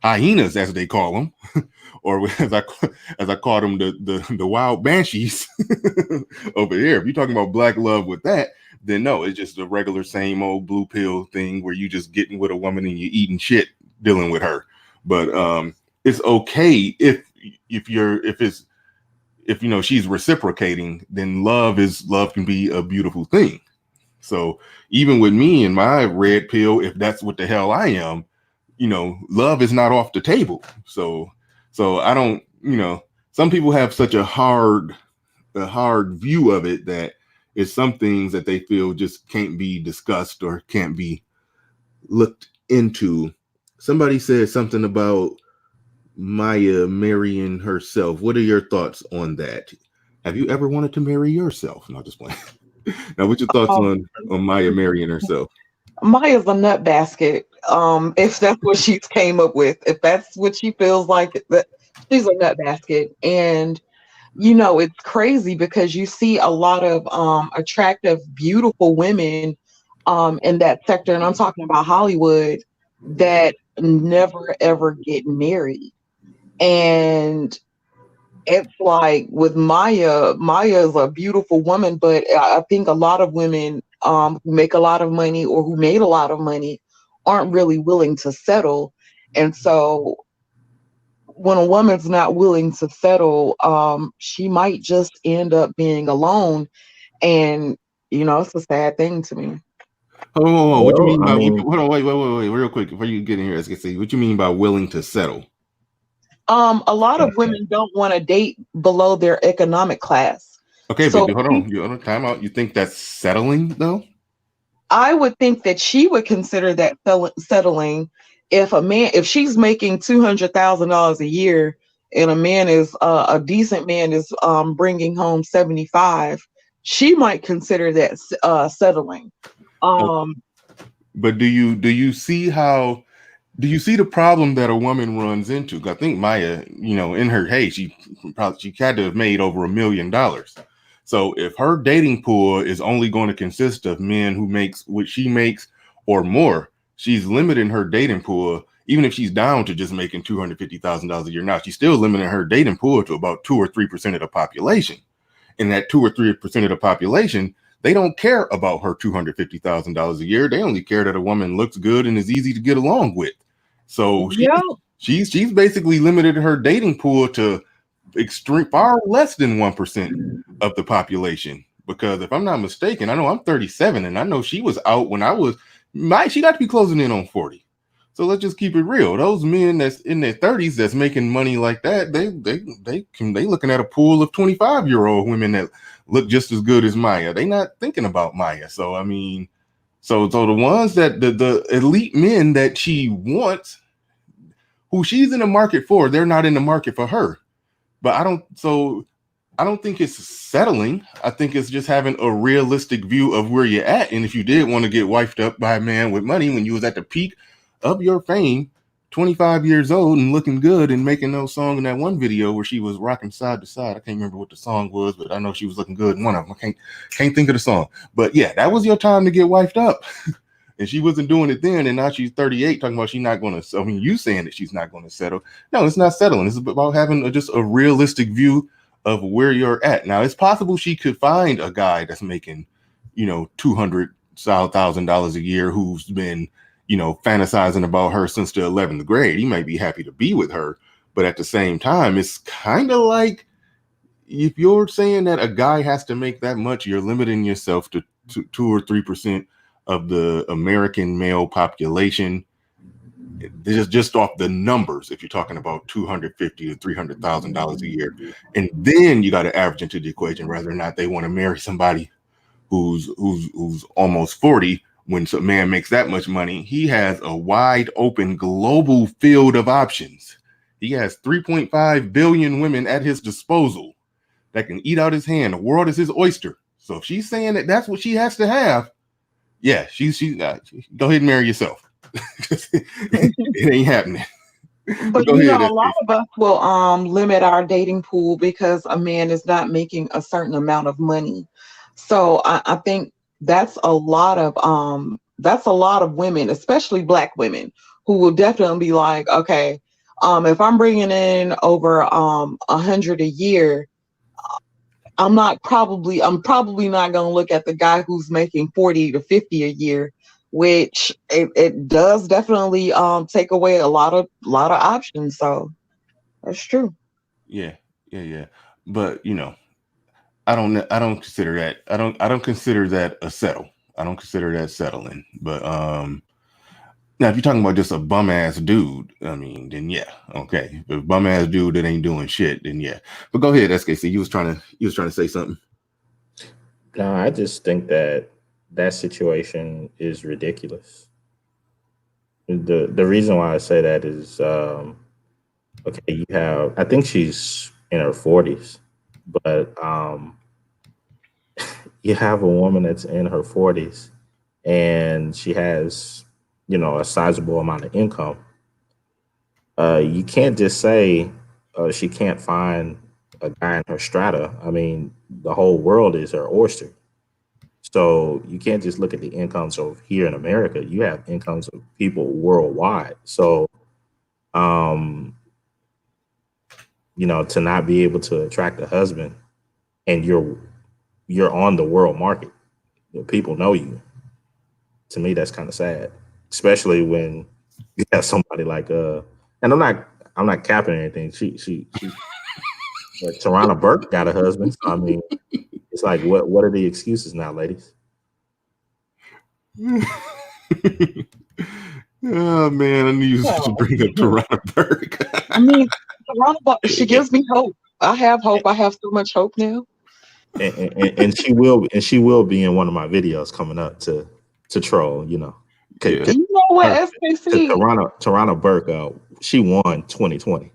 hyenas, as they call them, or as I call them, the wild banshees over here. If you're talking about Black Love with that, then no, it's just a regular same old blue pill thing where you just getting with a woman and you eating shit dealing with her. But it's okay if you know she's reciprocating, then love can be a beautiful thing. So even with me and my red pill, if that's what the hell I am, you know, love is not off the table. So I don't, you know, some people have such a hard view of it that it's some things that they feel just can't be discussed or can't be looked into. Somebody said something about Maya marrying herself. What are your thoughts on that? Have you ever wanted to marry yourself? No, just playing. Now, what's your thoughts on Maya marrying herself? Maya's a nut basket. If that's what she came up with, if that's what she feels like, that she's a nut basket. And you know, it's crazy because you see a lot of attractive, beautiful women in that sector, and I'm talking about Hollywood, that never ever get married. And it's like with Maya is a beautiful woman, but I think a lot of women who make a lot of money or who made a lot of money aren't really willing to settle. And so when a woman's not willing to settle, she might just end up being alone. And, you know, it's a sad thing to me. Oh, what you mean by, hold on, wait, real quick, before you get in here, as you can see, what you mean by willing to settle? A lot of women don't want to date below their economic class. Okay, so but hold on, time out. You think that's settling though? I would think that she would consider that settling if she's making $200,000 a year and a man is a decent man is bringing home 75, she might consider that settling. But do you see the problem that a woman runs into? I think Maya, you know, in her hey, she had to have made over $1 million. So if her dating pool is only going to consist of men who makes what she makes or more, she's limiting her dating pool. Even if she's down to just making $250,000 a year now, she's still limiting her dating pool to about 2 or 3% of the population. And that 2 or 3% of the population, they don't care about her $250,000 a year. They only care that a woman looks good and is easy to get along with. So she's basically limited her dating pool to far less than 1% of the population. Because if I'm not mistaken, I know I'm 37 and I know she was out when she got to be closing in on 40. So let's just keep it real. Those men that's in their 30s that's making money like that, they looking at a pool of 25-year-old women that look just as good as Maya. They not thinking about Maya. So I mean, so the ones that the elite men that she wants, who she's in the market for, they're not in the market for her. But I don't think it's settling. I think it's just having a realistic view of where you're at. And if you did want to get wifed up by a man with money when you was at the peak of your fame, 25 years old and looking good and making those songs in that one video where she was rocking side to side. I can't remember what the song was, but I know she was looking good in one of them. I can't think of the song. But yeah, that was your time to get wifed up. And she wasn't doing it then, and now she's 38 talking about she's not going to, I mean, you saying that she's not going to settle. No, it's not settling. It's about having just a realistic view of where you're at. Now, it's possible she could find a guy that's making, you know, 200 $200,000 a year who's been, fantasizing about her since the 11th grade. He might be happy to be with her, but at the same time, it's kind of like if you're saying that a guy has to make that much, you're limiting yourself to 2 or 3% of the American male population. Just off the numbers, if you're talking about $250,000 to $300,000 a year, and then you got to average into the equation whether or not they want to marry somebody who's almost 40. When a man makes that much money, he has a wide open global field of options. He has 3.5 billion women at his disposal that can eat out his hand. The world is his oyster. So if she's saying that that's what she has to have, yeah, she's go ahead and marry yourself. It ain't happening. But Go you ahead, know, a lot SK. of us will limit our dating pool because a man is not making a certain amount of money. So I think that's a lot of women, especially black women, who will definitely be like, okay, if I'm bringing in over 100 a year, I'm probably not going to look at the guy who's making 40 to 50 a year, which it does definitely take away a lot of options. So that's true. Yeah. But I don't consider that. I don't consider that a settle. I don't consider that settling. But now if you're talking about just a bum ass dude, I mean, then yeah, okay. If a bum ass dude that ain't doing shit, then yeah. But go ahead, SKC. You was trying to say something. No, I just think that situation is ridiculous. The reason why I say that is okay, I think she's in her 40s, but you have a woman that's in her 40s and she has, a sizable amount of income. You can't just say she can't find a guy in her strata. I mean, the whole world is her oyster. So you can't just look at the incomes of here in America. You have incomes of people worldwide. So, to not be able to attract a husband and you're on the world market, people know you. To me, that's kind of sad, especially when you have somebody like and I'm not capping anything. She but Tarana Burke got a husband. So I mean, it's like what are the excuses now, ladies? Oh man, I knew you was to bring up Tarana Burke. I mean, she gives me hope. I have hope. I have so much hope now. And she will be in one of my videos coming up to troll. You know what, SKC? Tarana Burke, she won 2020.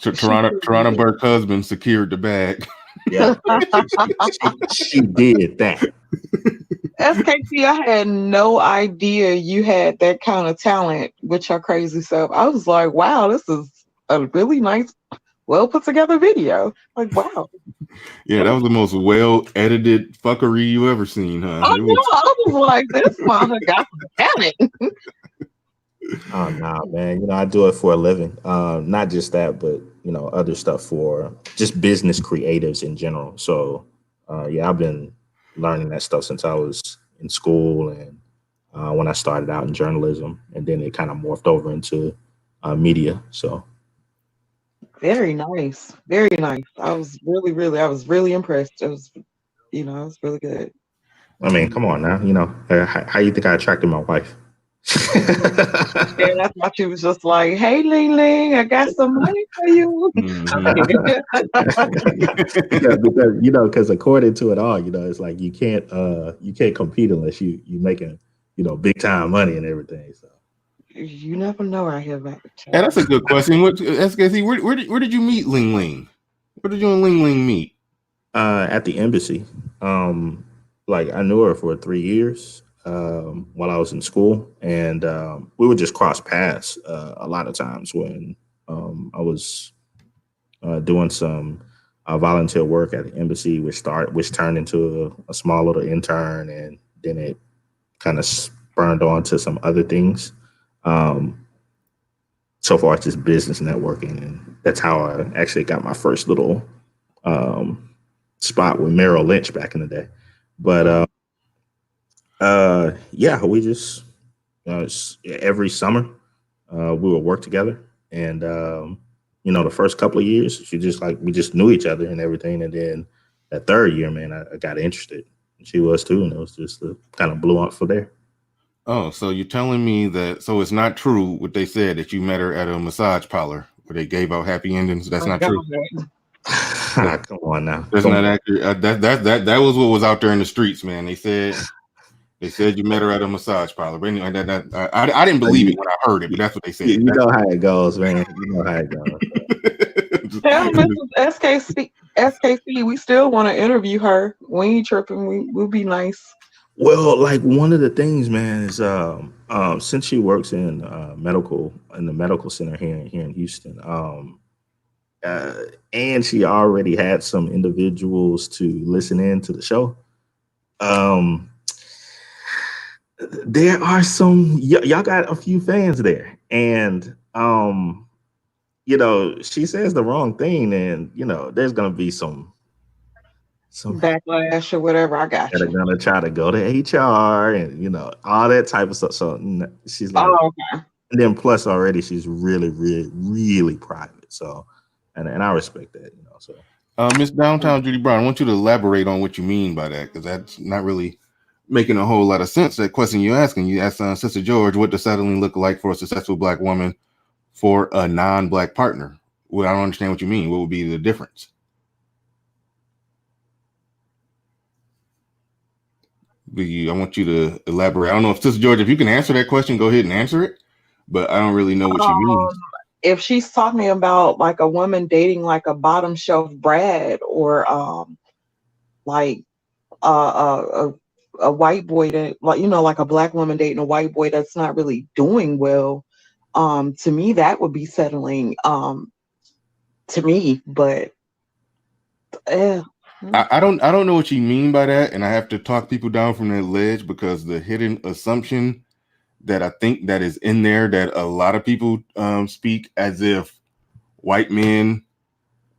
Tarana Burke husband secured the bag. Yeah, she did that. SKC, I had no idea you had that kind of talent with your crazy self. I was like, wow, this is a really nice, well put together video. Like, wow. Yeah, that was the most well edited fuckery you ever seen, huh? I was like, this mother got some talent. Oh no, man. I do it for a living. Not just that, but other stuff for just business creatives in general. So yeah, I've been learning that stuff since I was in school and when I started out in journalism, and then it kind of morphed over into media. So very nice. Very nice. I was really impressed. It was, it was really good. I mean, come on now. How you think I attracted my wife? And I thought she was just like, "Hey, Ling Ling, I got some money for you." Yeah, because according to it all, it's like you can't compete unless you making big time money and everything. So you never know right here about the And that's a good question. What SKC? Where did you meet Ling Ling? Where did you and Ling Ling meet? At the embassy. Like I knew her for 3 years. While I was in school, and we would just cross paths a lot of times when I was doing some volunteer work at the embassy, which turned into a small little intern, and then it kind of spurned on to some other things. So far, it's just business networking, and that's how I actually got my first little spot with Merrill Lynch back in the day. But Yeah, we just every summer we would work together, and the first couple of years, she just like we just knew each other and everything, and then that third year, man, I got interested. She was too, and it was just kind of blew up for there. Oh, so you're telling me that? So it's not true what they said that you met her at a massage parlor where they gave out happy endings. That's My not true. Come on now. That's Come not on. accurate. That was what was out there in the streets, man. They said you met her at a massage parlor. But anyway, I didn't believe it when I heard it, but that's what they said. You know how it goes, man. You know how it goes. Tell Mrs. SKC, we still want to interview her. We ain't tripping. We'll be nice. Well, like one of the things, man, is since she works in the medical center here in Houston, and she already had some individuals to listen in to the show. There are some y'all got a few fans there, and she says the wrong thing, and there's gonna be some backlash or whatever. I got that are you. gonna try to go to HR and all that type of stuff. So she's like, Oh, okay. and then plus already she's really, really, really private. So, and I respect that, So, Miss Downtown Judy Brown, I want you to elaborate on what you mean by that, because that's not really making a whole lot of sense. That question you're asking, you asked Sister George, what does settling look like for a successful Black woman for a non-Black partner? Well, I don't understand what you mean. What would be the difference? I want you to elaborate. I don't know if Sister George, if you can answer that question, go ahead and answer it. But I don't really know what you mean. If she's talking about like a woman dating like a bottom shelf Brad, or like a white boy that, like, like a Black woman dating a white boy that's not really doing well, to me that would be settling, to me. But I don't know what you mean by that, and I have to talk people down from that ledge, because the hidden assumption that I think that is in there, that a lot of people speak as if white men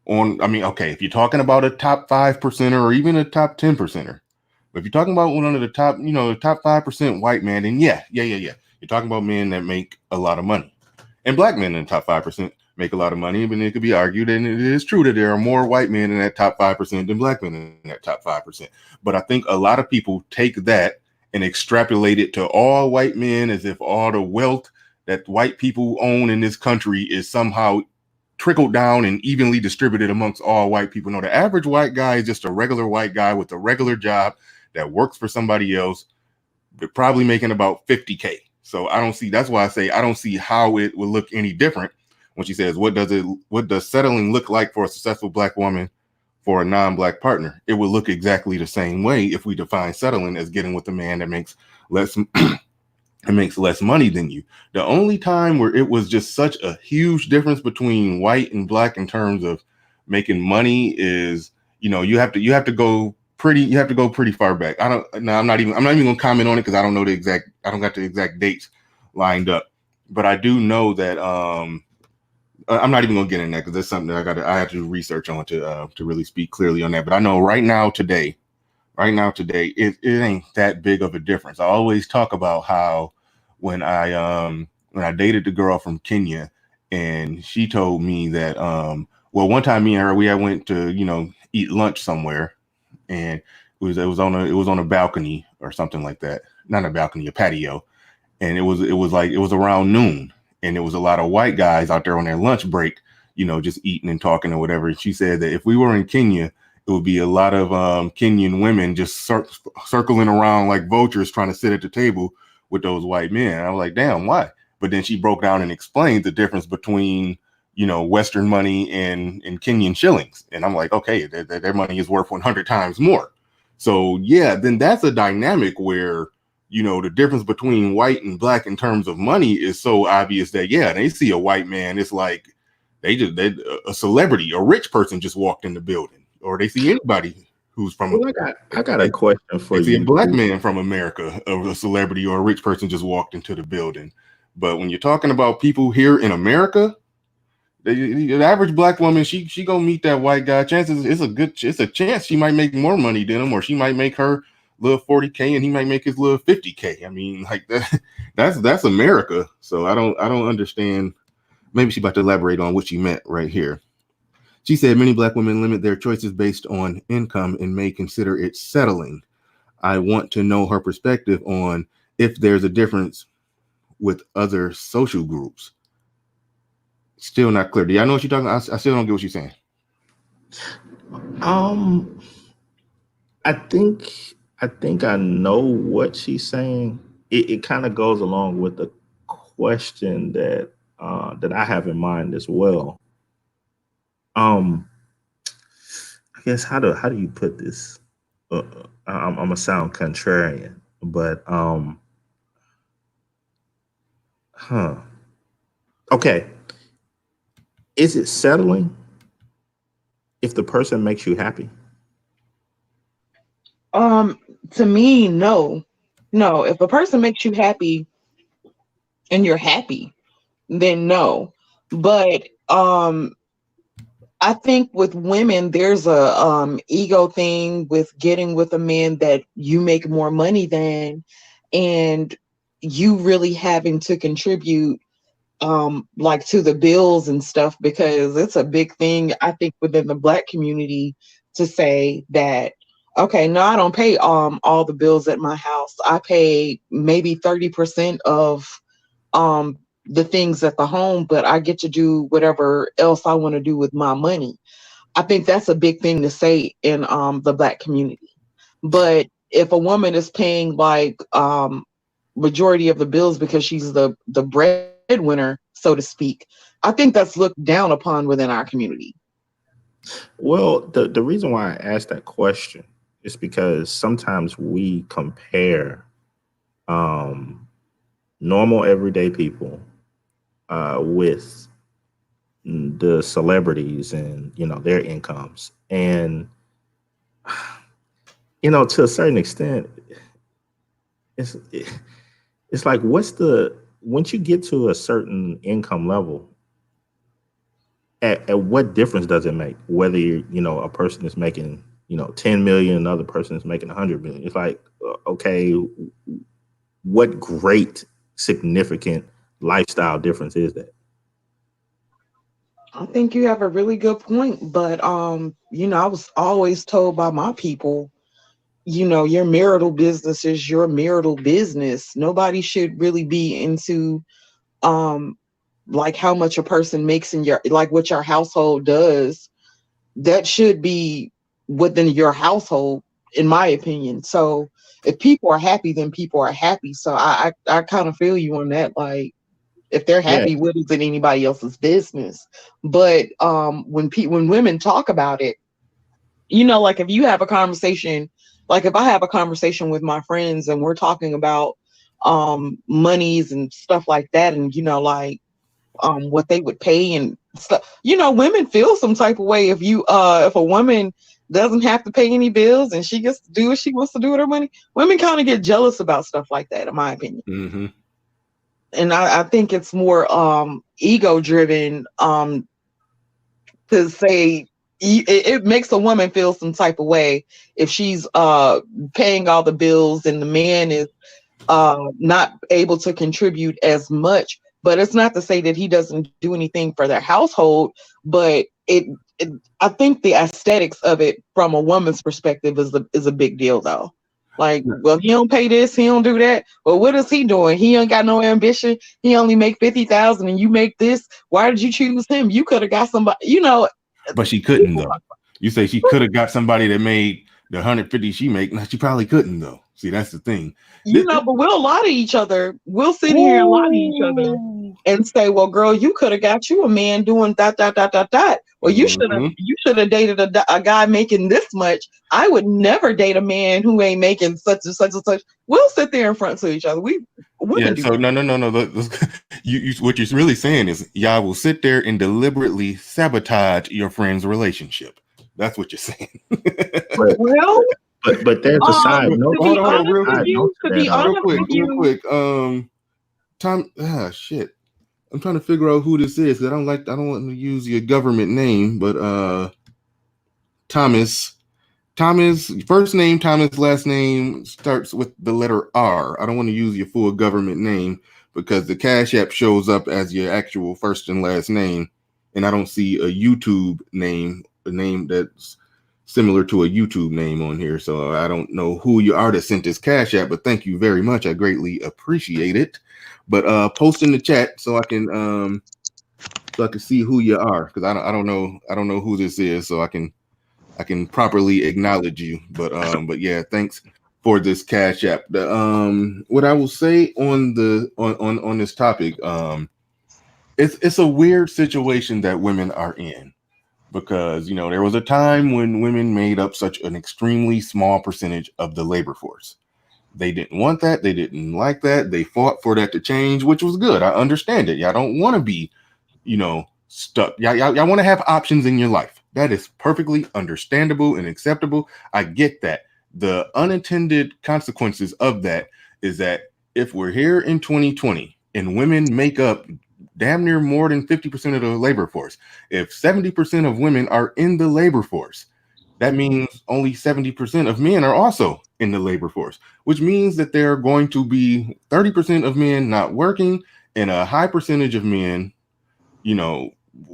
okay, if you're talking about a top 5% or even a top 10%, but if you're talking about one of the top, the top 5% white man, then yeah. You're talking about men that make a lot of money, and Black men in the top 5% make a lot of money. But it could be argued, and it is true, that there are more white men in that top 5% than Black men in that top 5%. But I think a lot of people take that and extrapolate it to all white men, as if all the wealth that white people own in this country is somehow trickled down and evenly distributed amongst all white people. No, the average white guy is just a regular white guy with a regular job that works for somebody else. They're probably making about 50K. So that's why I say I don't see how it would look any different when she says, what does settling look like for a successful Black woman for a non-Black partner? It would look exactly the same way if we define settling as getting with a man that makes less money than you. The only time where it was just such a huge difference between white and Black in terms of making money is, you have to go pretty far back. I'm not even gonna comment on it, because I don't got the exact dates lined up. But I do know that I'm not even gonna get in that, because that's something that I have to do research on to really speak clearly on that. But I know right now today, it ain't that big of a difference. I always talk about how when I dated the girl from Kenya, and she told me that one time me and her, we went to eat lunch somewhere, and it was on a balcony or something like that. Not a balcony, a patio. And it was around noon, and there was a lot of white guys out there on their lunch break, just eating and talking or whatever. And she said that if we were in Kenya, it would be a lot of Kenyan women just circling around like vultures trying to sit at the table with those white men. And I was like, damn, why? But then she broke down and explained the difference between, Western money and Kenyan shillings. And I'm like, okay, their money is worth 100 times more. So yeah, then that's a dynamic where, the difference between white and Black in terms of money is so obvious that, yeah, they see a white man, it's like a celebrity, a rich person just walked in the building, or they see anybody who's from. Well, I got a question for you. They see a Black man from America, a celebrity or a rich person just walked into the building. But when you're talking about people here in America, the average Black woman, she gonna meet that white guy. Chances it's a chance she might make more money than him, or she might make her little 40K and he might make his little 50K. I mean, like that's America. So I don't understand. Maybe she's about to elaborate on what she meant right here. She said many Black women limit their choices based on income and may consider it settling. I want to know her perspective on if there's a difference with other social groups. Still not clear. Do y'all know what you're talking about? I still don't get what you're saying. I think I know what she's saying. It kind of goes along with the question that I have in mind as well. I guess how do you put this? I'm gonna sound contrarian, but okay. Is it settling if the person makes you happy? To me, no. If a person makes you happy and you're happy, then no. But I think with women, there's a ego thing with getting with a man that you make more money than, and you really having to contribute like to the bills and stuff, because it's a big thing, I think, within the Black community to say that, okay, no, I don't pay all the bills at my house. I pay maybe 30% of the things at the home, but I get to do whatever else I want to do with my money. I think that's a big thing to say in the Black community. But if a woman is paying like majority of the bills because she's the breadwinner, so to speak, I think that's looked down upon within our community. Well, the reason why I asked that question is because sometimes we compare normal everyday people with the celebrities and their incomes, and to a certain extent it's like, once you get to a certain income level, at what difference does it make whether a person is making 10 million, another person is making 100 million? It's like, okay, what great significant lifestyle difference is that? I think you have a really good point, but I was always told by my people, your marital business is your marital business. Nobody should really be into like how much a person makes in what your household does. That should be within your household, in my opinion. So if people are happy, then people are happy. So I kind of feel you on that. Like, if they're happy, what is it anybody else's business? But when women talk about it, like if you have a conversation, like if I have a conversation with my friends and we're talking about monies and stuff like that, and like what they would pay and stuff, women feel some type of way if a woman doesn't have to pay any bills and she gets to do what she wants to do with her money. Women kind of get jealous about stuff like that, in my opinion. Mm-hmm. And I think it's more ego driven to say it makes a woman feel some type of way if she's paying all the bills and the man is not able to contribute as much. But it's not to say that he doesn't do anything for their household, but I think the aesthetics of it from a woman's perspective is a big deal, though. Like, well, he don't pay this, he don't do that. Well, what is he doing? He ain't got no ambition. He only make 50,000, and you make this. Why did you choose him? You could have got somebody, But she couldn't, though. You say she could have got somebody that made the 150 she make. No, she probably couldn't, though. See, that's the thing. But we'll lie to each other. We'll sit here and lie to each other and say, well, girl, you could have got you a man doing that. Well, you should have dated a guy making this much. I would never date a man who ain't making such and such and such. We'll sit there in front to each other. No. You what you're really saying is y'all will sit there and deliberately sabotage your friend's relationship. That's what you're saying. Well, but there's a side note. Hold on, real quick. Tom. Shit. I'm trying to figure out who this is. I don't want to use your government name, but Thomas Thomas, first name Thomas, last name starts with the letter R. I don't want to use your full government name because the Cash App shows up as your actual first and last name, and I don't see a YouTube name, a name that's similar to a YouTube name on here. So I don't know who you are that sent this Cash App, but thank you very much. I greatly appreciate it. But post in the chat so I can see who you are, because I don't know who this is, so I can properly acknowledge you. But yeah, thanks for this Cash App. What I will say on this topic, it's a weird situation that women are in, because there was a time when women made up such an extremely small percentage of the labor force. They didn't want that. They didn't like that. They fought for that to change, which was good. I understand it. Y'all don't want to be, stuck. Y'all want to have options in your life. That is perfectly understandable and acceptable. I get that. The unintended consequences of that is that if we're here in 2020 and women make up damn near more than 50% of the labor force, if 70% of women are in the labor force, that means only 70% of men are also in the labor force, which means that there are going to be 30% of men not working and a high percentage of men,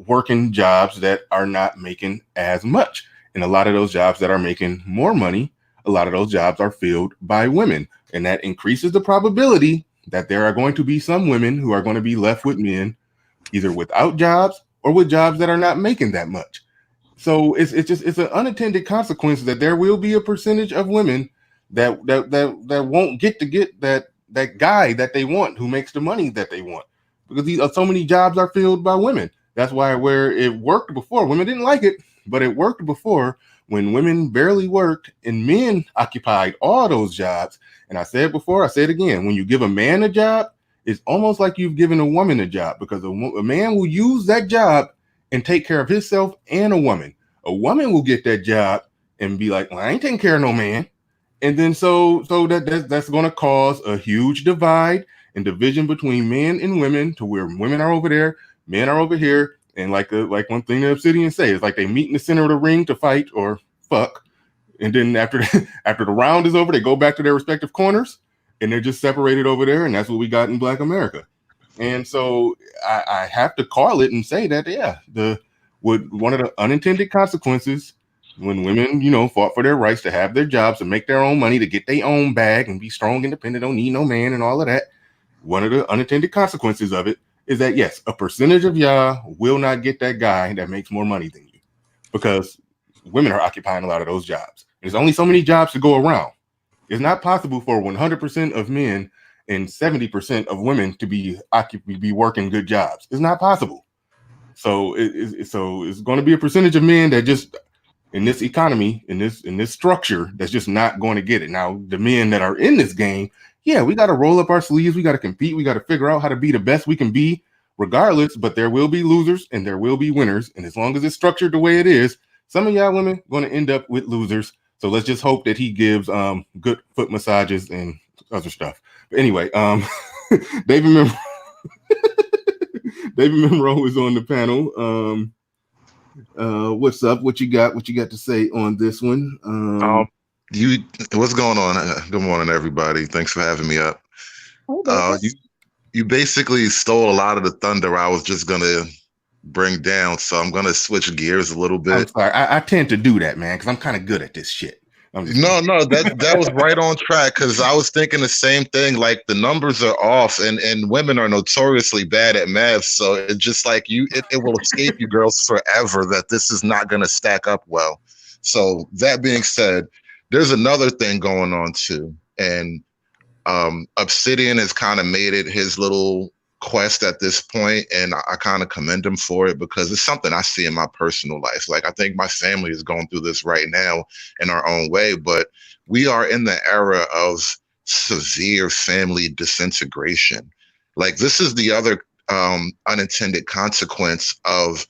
working jobs that are not making as much. And a lot of those jobs that are making more money, a lot of those jobs are filled by women. And that increases the probability that there are going to be some women who are going to be left with men, either without jobs or with jobs that are not making that much. So it's an unintended consequence that there will be a percentage of women that won't get that guy that they want, who makes the money that they want, because so many jobs are filled by women. That's why where it worked before, women didn't like it, but it worked before when women barely worked and men occupied all those jobs. And I said before, I say it again, when you give a man a job, it's almost like you've given a woman a job, because a man will use that job and take care of himself and a woman. A woman will get that job and be like, well, I ain't taking care of no man. And then so that's going to cause a huge divide and division between men and women, to where women are over there, men are over here. And like one thing the Obsidian say, is like they meet in the center of the ring to fight or fuck. And then after the round is over, they go back to their respective corners and they're just separated over there. And that's what we got in Black America. And so I have to call it and say that, yeah, one of the unintended consequences when women, fought for their rights to have their jobs and make their own money, to get their own bag and be strong, independent, don't need no man and all of that. One of the unintended consequences of it is that, yes, a percentage of y'all will not get that guy that makes more money than you, because women are occupying a lot of those jobs. There's only so many jobs to go around. It's not possible for 100% of men and 70% of women to be working good jobs. It's not possible. So it's going to be a percentage of men that just, in this economy, in this structure, that's just not going to get it. Now, the men that are in this game, yeah, we got to roll up our sleeves. We got to compete. We got to figure out how to be the best we can be regardless, but there will be losers and there will be winners. And as long as it's structured the way it is, some of y'all women going to end up with losers. So let's just hope that he gives good foot massages and other stuff. But anyway, David Monroe is on the panel. What's up? What you got to say on this one? What's going on? Good morning, everybody. Thanks for having me up. You basically stole a lot of the thunder I was just gonna bring down, so I'm gonna switch gears a little bit. I'm sorry. I tend to do that, man, because I'm kind of good at this shit. No, that was right on track, because I was thinking the same thing. Like, the numbers are off, and women are notoriously bad at math, so it's just like it will escape you girls forever that this is not going to stack up well. So that being said, there's another thing going on too, and Obsidian has kind of made it his little quest at this point, and I kind of commend him for it, because it's something I see in my personal life. Like, I think my family is going through this right now in our own way, but we are in the era of severe family disintegration. Like, this is the other unintended consequence of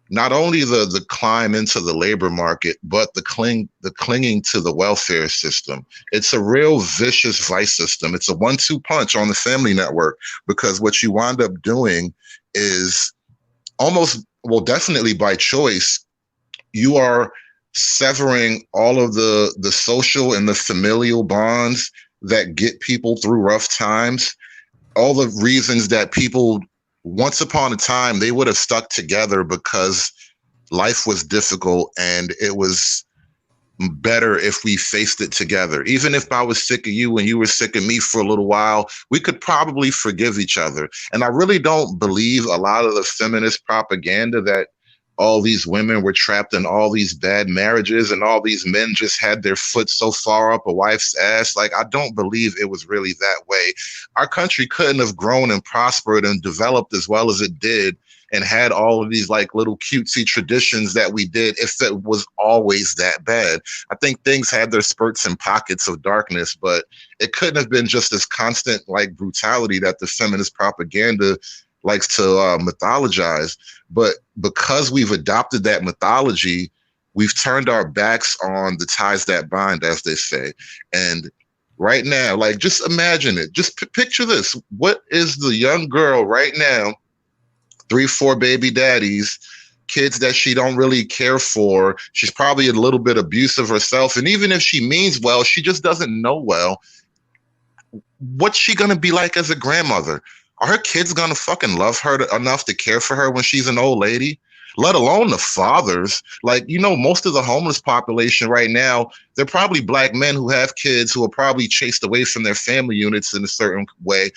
not only the climb into the labor market, but the clinging to the welfare system. It's a real vicious vice system. It's a 1-2 punch on the family network, because what you wind up doing is definitely by choice, you are severing all of the social and the familial bonds that get people through rough times, all the reasons that people once upon a time they would have stuck together because life was difficult and it was better if we faced it together. Even if I was sick of you and you were sick of me for a little while, we could probably forgive each other. And I really don't believe a lot of the feminist propaganda that all these women were trapped in all these bad marriages and all these men just had their foot so far up a wife's ass. Like, I don't believe it was really that way. Our country couldn't have grown and prospered and developed as well as it did and had all of these like little cutesy traditions that we did if it was always that bad. I think things had their spurts and pockets of darkness, but it couldn't have been just this constant like brutality that the feminist propaganda likes to mythologize. But because we've adopted that mythology, we've turned our backs on the ties that bind, as they say. And right now, like, just imagine it. Just picture this. What is the young girl right now, 3-4 baby daddies, kids that she don't really care for? She's probably a little bit abusive herself. And even if she means well, she just doesn't know well. What's she going to be like as a grandmother? Are her kids going to fucking love her enough to care for her when she's an old lady? Let alone the fathers. Like, you know, most of the homeless population right now, they're probably black men who have kids who are probably chased away from their family units in a certain way.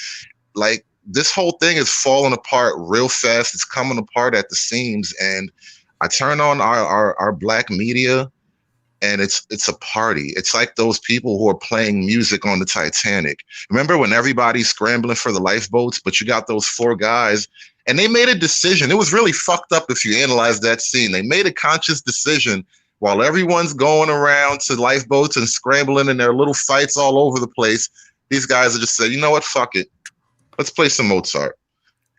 Like, this whole thing is falling apart real fast. It's coming apart at the seams. And I turn on our black media, and it's a party. It's like those people who are playing music on the Titanic. Remember when everybody's scrambling for the lifeboats, but you got those 4 guys, and they made a decision. It was really fucked up if you analyze that scene. They made a conscious decision while everyone's going around to lifeboats and scrambling in their little fights all over the place. These guys are just saying, you know what, fuck it. Let's play some Mozart.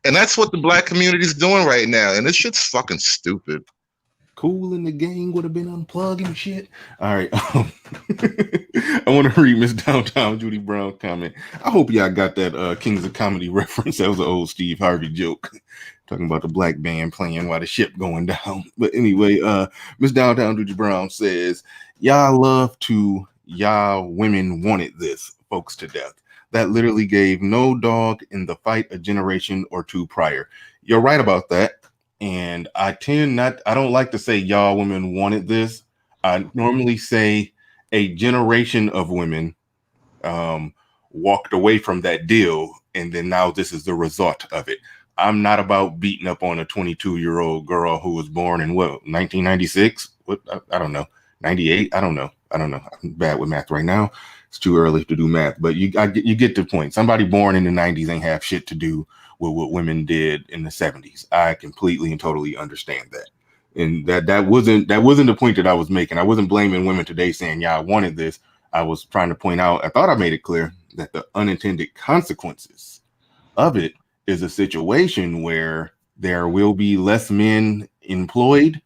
And that's what the black community is doing right now. And this shit's fucking stupid. Cool in the Gang would have been unplugging shit. All right. I want to read Miss Downtown Judy Brown comment. I hope y'all got that Kings of Comedy reference. That was an old Steve Harvey joke. Talking about the black band playing while the ship going down. But anyway, Miss Downtown Judy Brown says, y'all women wanted this, folks to death. That literally gave no dog in the fight a generation or two prior. You're right about that. And I don't like to say y'all women wanted this. I normally say a generation of women walked away from that deal, and then now this is the result of it. I'm not about beating up on a 22-year-old girl who was born in 1996? I don't know. 98? I don't know. I'm bad with math right now. It's too early to do math, but you get the point. Somebody born in the 90s ain't have shit to do with what women did in the 70s. I completely and totally understand that. And that wasn't the point that I was making. I wasn't blaming women today saying, yeah, I wanted this. I was trying to point out, I thought I made it clear that the unintended consequences of it is a situation where there will be less men employed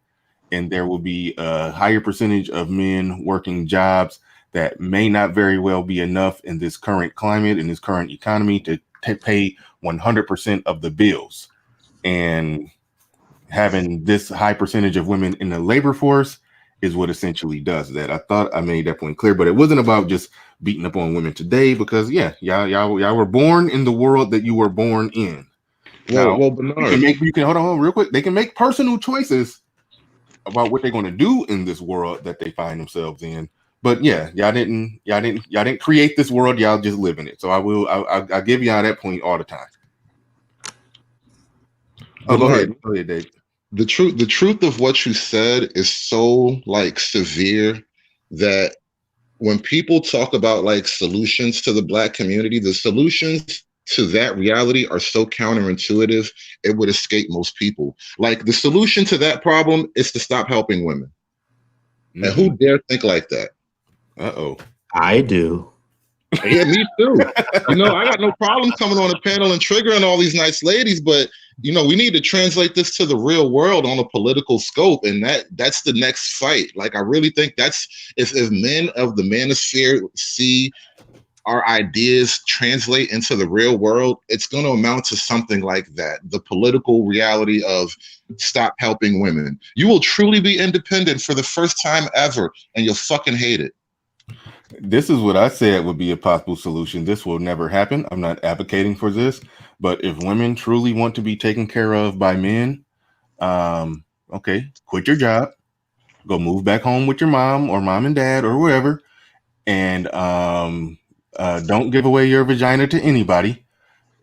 and there will be a higher percentage of men working jobs that may not very well be enough in this current climate, in this current economy, to pay 100% of the bills. And having this high percentage of women in the labor force is what essentially does that. I thought I made that point clear, but it wasn't about just beating up on women today, because y'all were born in the world that you were born in. Well, Bernard, you can hold on real quick. They can make personal choices about what they're going to do in this world that they find themselves in. But yeah, y'all didn't create this world. Y'all just live in it. So I'll give y'all that point all the time. Oh, go ahead, Dave. The truth of what you said is so like severe that when people talk about like solutions to the black community, the solutions to that reality are so counterintuitive, it would escape most people. Like, the solution to that problem is to stop helping women. Mm-hmm. And who dare think like that? Uh-oh. I do. Yeah, me too. I got no problem coming on a panel and triggering all these nice ladies, but we need to translate this to the real world on a political scope, and that's the next fight. Like, I really think that's if men of the manosphere see our ideas translate into the real world, it's going to amount to something like that. The political reality of stop helping women. You will truly be independent for the first time ever, and you'll fucking hate it. This is what I said would be a possible solution. This will never happen. I'm not advocating for this, but if women truly want to be taken care of by men, okay, quit your job, go move back home with your mom or mom and dad or wherever, and don't give away your vagina to anybody,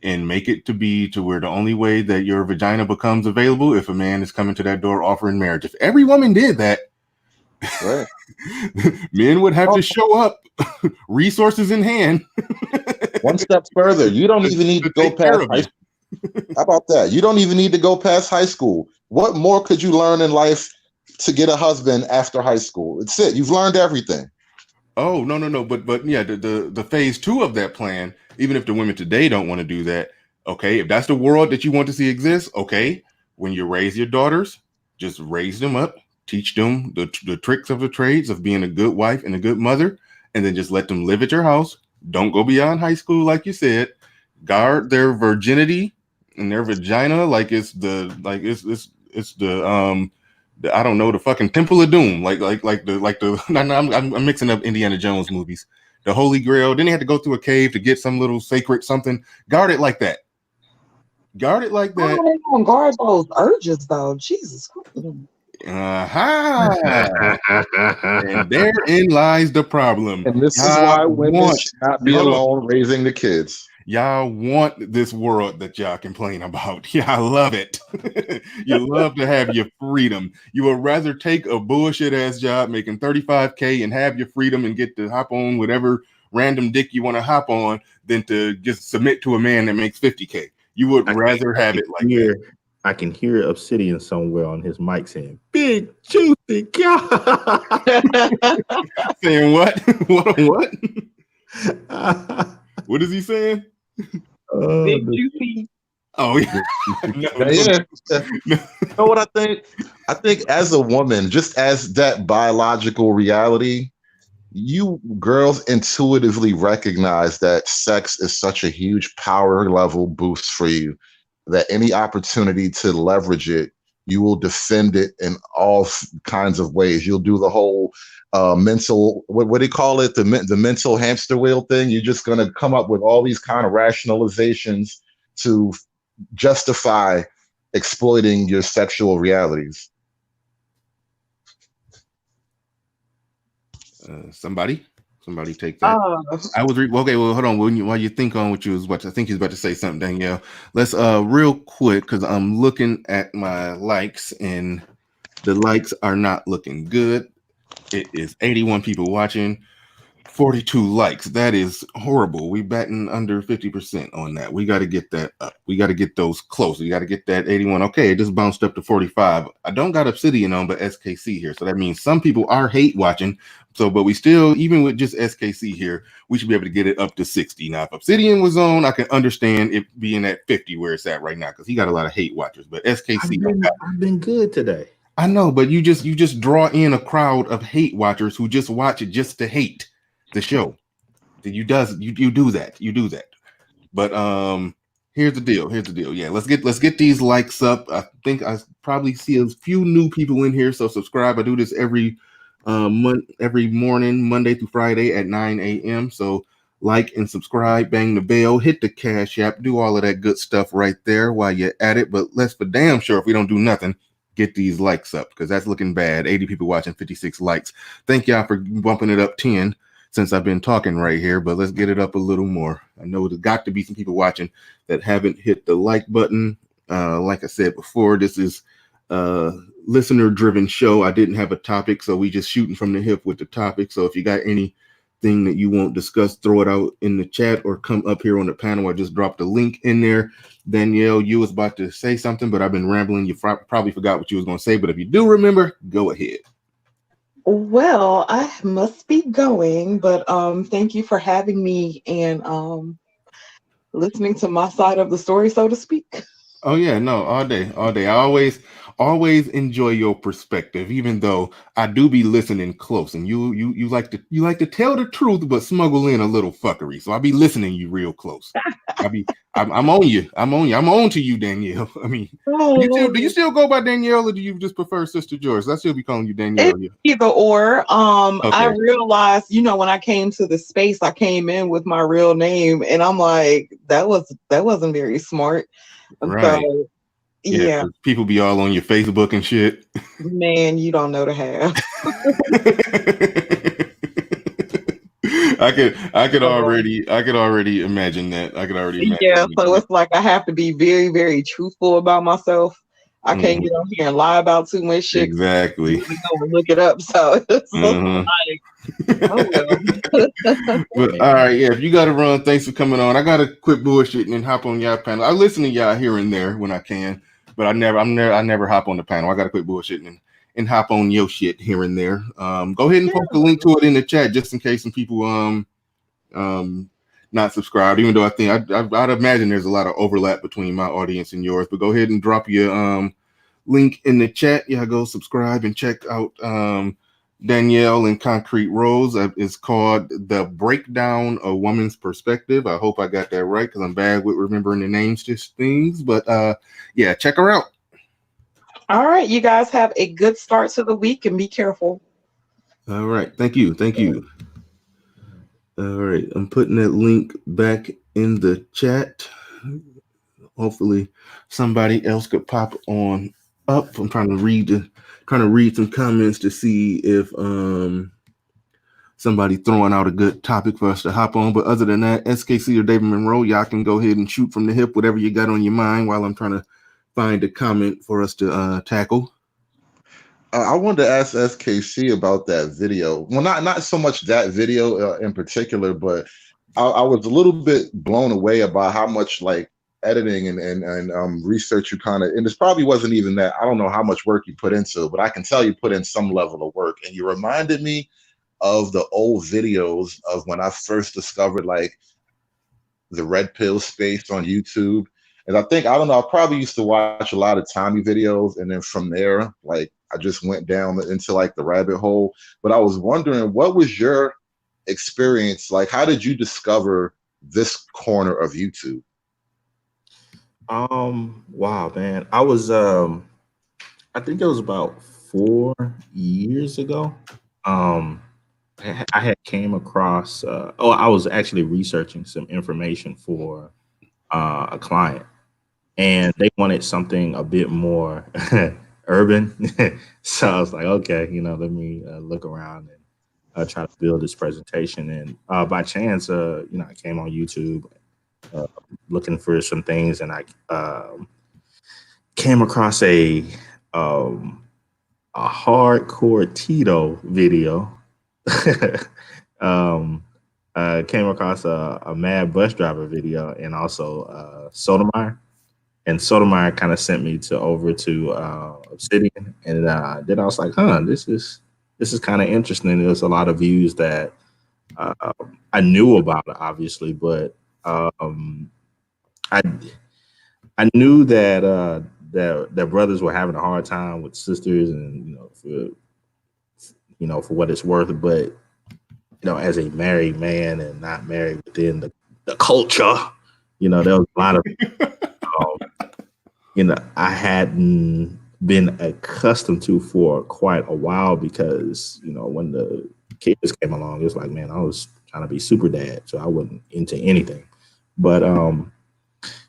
and make it to be to where the only way that your vagina becomes available if a man is coming to that door offering marriage. If every woman did that, Right. men would have to show up, resources in hand. One step further, you don't even need to go take care past of high you. school. How about that? You don't even need to go past high school. What more could you learn in life to get a husband after high school? It's it. You've learned everything. Oh, no. But yeah, the phase 2 of that plan, even if the women today don't want to do that, okay, if that's the world that you want to see exist, okay, when you raise your daughters, just raise them up, teach them the tricks of the trades of being a good wife and a good mother, and then just let them live at your house. Don't go beyond high school, like you said. Guard their virginity and their vagina like it's the I don't know, the fucking Temple of Doom, like the I'm mixing up Indiana Jones movies, the Holy Grail. Then they had to go through a cave to get some little sacred something. Guard it like that. Guard it like How that. are they gonna guard those urges though? Jesus Christ. And therein lies the problem. And this is Y'all why women should not be hold on. alone raising the kids. Y'all want this world that y'all complain about. Y'all love it. You love to have your freedom. You would rather take a bullshit ass job making $35K and have your freedom and get to hop on whatever random dick you want to hop on than to just submit to a man that makes $50K. You would rather have it like that. I can hear Obsidian somewhere on his mic saying, "Big juicy God." Saying what? What? What is he saying? Big juicy. Oh yeah. You know what I think? I think as a woman, just as that biological reality, you girls intuitively recognize that sex is such a huge power level boost for you that any opportunity to leverage it, you will defend it in all kinds of ways. You'll do the whole mental, what do you call it? The mental hamster wheel thing. You're just going to come up with all these kind of rationalizations to justify exploiting your sexual realities. Somebody take that. I was okay. Well, hold on. While you think on what you was watching, I think he's about to say something, Danielle. Let's real quick, because I'm looking at my likes and the likes are not looking good. It is 81 people watching, 42 likes. That is horrible. We batting under 50% on that. We got to get that up. We got to get those close. We got to get that 81. Okay, it just bounced up to 45. I don't got Obsidian on, but SKC here. So that means some people are hate watching. So, but we still, even with just SKC here, we should be able to get it up to 60. Now, if Obsidian was on, I can understand it being at 50 where it's at right now, because he got a lot of hate watchers. But SKC, I've been good today. I know, but you just draw in a crowd of hate watchers who just watch it just to hate the show. You do that. But here's the deal. Yeah, let's get these likes up. I think I probably see a few new people in here, so subscribe. I do this every morning, Monday through Friday at 9 a.m. So like and subscribe, bang the bell, hit the Cash App, do all of that good stuff right there while you're at it. But let's for damn sure, if we don't do nothing, get these likes up, because that's looking bad. 80 people watching, 56 likes. Thank y'all for bumping it up 10 since I've been talking right here, but let's get it up a little more. I know there's got to be some people watching that haven't hit the like button. Like I said before, this is a listener-driven show. I didn't have a topic, so we just shooting from the hip with the topic. So if you got anything that you won't discuss, throw it out in the chat or come up here on the panel. I just dropped a link in there. Danielle, you was about to say something, but I've been rambling. You probably forgot what you was going to say, but if you do remember, go ahead. Well, I must be going, but thank you for having me and listening to my side of the story, so to speak. Oh yeah, no, all day, all day. I always enjoy your perspective, even though I do be listening close. And you like to tell the truth, but smuggle in a little fuckery. So I be listening you real close. I'm on you. I'm on you. I'm on to you, Danielle. I mean, do you still go by Danielle, or do you just prefer Sister Joyce? I still be calling you Danielle. It's either or. I Okay. realized, when I came to the space, I came in with my real name, and I'm like, that wasn't very smart. And Right. so, Yeah, yeah, 'cause people be all on your Facebook and shit. man, you don't know the half. I could already imagine that. I could already Yeah, imagine so that. it's like I have to be very, very truthful about myself. I can't Mhm. get on here and lie about too much shit. Exactly. You go and look it up. So it's Uh-huh. like, oh well. But all right, yeah. If you got to run, thanks for coming on. I got to quit bullshitting and hop on y'all panel. I listen to y'all here and there when I can, but I never hop on the panel. I got to quit bullshitting and hop on your shit here and there. Go ahead and post a link to it in the chat just in case some people not subscribed. Even though I think I'd imagine there's a lot of overlap between my audience and yours. But go ahead and drop your link in the chat. Yeah, go subscribe and check out Danielle and Concrete Rose. It's called The Breakdown: A Woman's Perspective. I hope I got that right because I'm bad with remembering the names to things. But yeah, check her out. All right, you guys have a good start to the week and be careful. All right, thank you. All right, I'm putting that link back in the chat. Hopefully somebody else could pop on up. I'm trying to read some comments to see if somebody throwing out a good topic for us to hop on. But other than that, SKC or David Monroe, y'all can go ahead and shoot from the hip, whatever you got on your mind, while I'm trying to find a comment for us to tackle. I wanted to ask SKC about that video. Well, not so much that video in particular, but I was a little bit blown away about how much like editing and research you kind of, and this probably wasn't even that. I don't know how much work you put into, but I can tell you put in some level of work. And you reminded me of the old videos of when I first discovered like the red pill space on YouTube. And I don't know, I probably used to watch a lot of Tommy videos. And then from there, like I just went down into like the rabbit hole. But I was wondering, what was your experience? Like, how did you discover this corner of YouTube? Wow, man. I was I think it was about 4 years ago. I had came across I was actually researching some information for a client, and they wanted something a bit more urban. So I was like, okay, let me look around and try to build this presentation. And by chance, I came on YouTube looking for some things, and I came across a hardcore Tito video. Came across a Mad Bus Driver video, and also Sotomayor. And Sotomayor kind of sent me over to Obsidian, and then I was like, this is kind of interesting. There's a lot of views that I knew about, obviously, but I knew that that brothers were having a hard time with sisters, and for what it's worth. But as a married man and not married within the culture, there was a lot of I hadn't been accustomed to for quite a while, because when the kids came along, it was like, man, I was trying to be super dad, so I wasn't into anything. But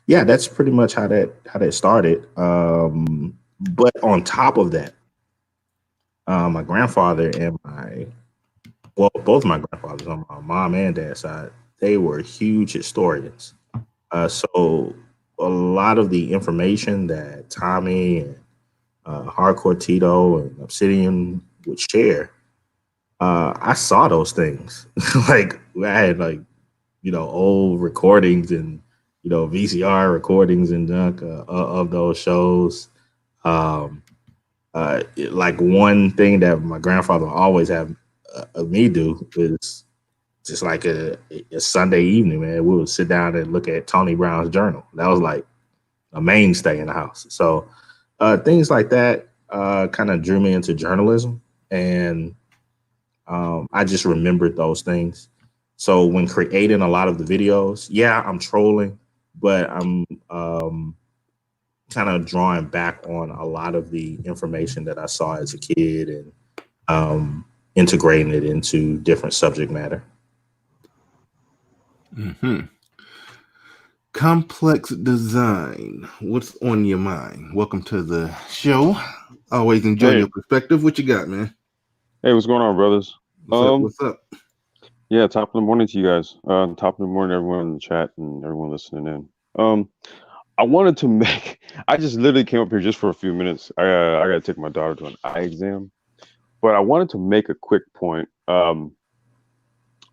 yeah, that's pretty much how that started. But on top of that, my grandfather and both my grandfathers on my mom and dad's side, they were huge historians. So a lot of the information that Tommy and Hardcore Tito and Obsidian would share, I saw those things. Like I had old recordings and VCR recordings and junk of those shows. Like one thing that my grandfather would always have me do is just like a Sunday evening, man. We would sit down and look at Tony Brown's journal. That was like a mainstay in the house. So things like that kind of drew me into journalism, and I just remembered those things. So when creating a lot of the videos, yeah, I'm trolling, but I'm kind of drawing back on a lot of the information that I saw as a kid and integrating it into different subject matter. Mm-hmm. Complex design. What's on your mind? Welcome to the show. Always enjoy your perspective. What you got, man? Hey, what's going on, brothers? What's up? Yeah, top of the morning to you guys. Top of the morning, everyone in the chat and everyone listening in. I wanted to make. I just literally came up here just for a few minutes. I got to take my daughter to an eye exam, but I wanted to make a quick point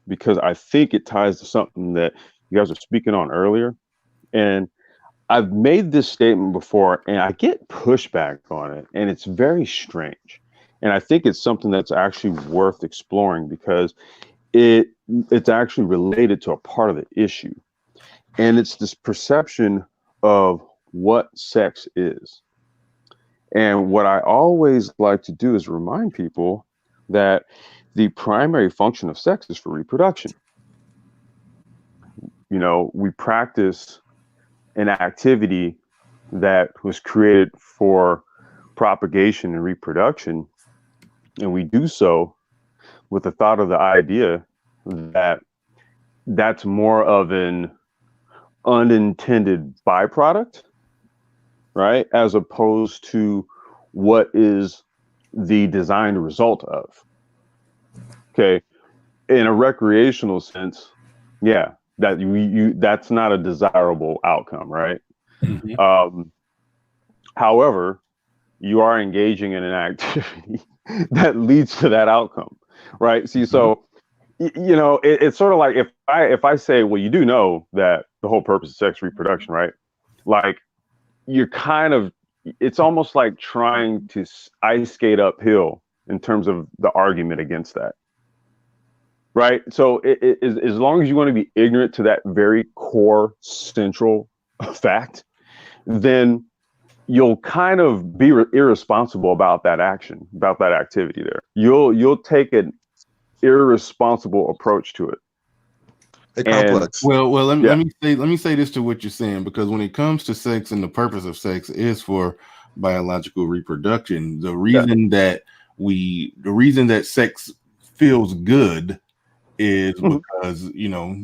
because I think it ties to something that you guys were speaking on earlier, and I've made this statement before, and I get pushback on it, and it's very strange. And I think it's something that's actually worth exploring because it's actually related to a part of the issue, and it's this perception of what sex is. And what I always like to do is remind people that the primary function of sex is for reproduction. You know, we practice an activity that was created for propagation and reproduction, and we do so with the thought of the idea that that's more of an unintended byproduct, right? As opposed to what is the designed result of. Okay. In a recreational sense, yeah, that that's not a desirable outcome, right? Mm-hmm. However, you are engaging in an activity that leads to that outcome, right? See, so you know, it's sort of like if I say, well, you do know that the whole purpose of sex reproduction, right? Like you're kind of, it's almost like trying to ice skate uphill in terms of the argument against that, right? So as long as you want to be ignorant to that very core central fact, then you'll kind of be irresponsible about that action, about that activity there. You'll take an irresponsible approach to it. Hey, Complex. Well, let me say this to what you're saying, because when it comes to sex and the purpose of sex is for biological reproduction, the reason that sex feels good is because, you know,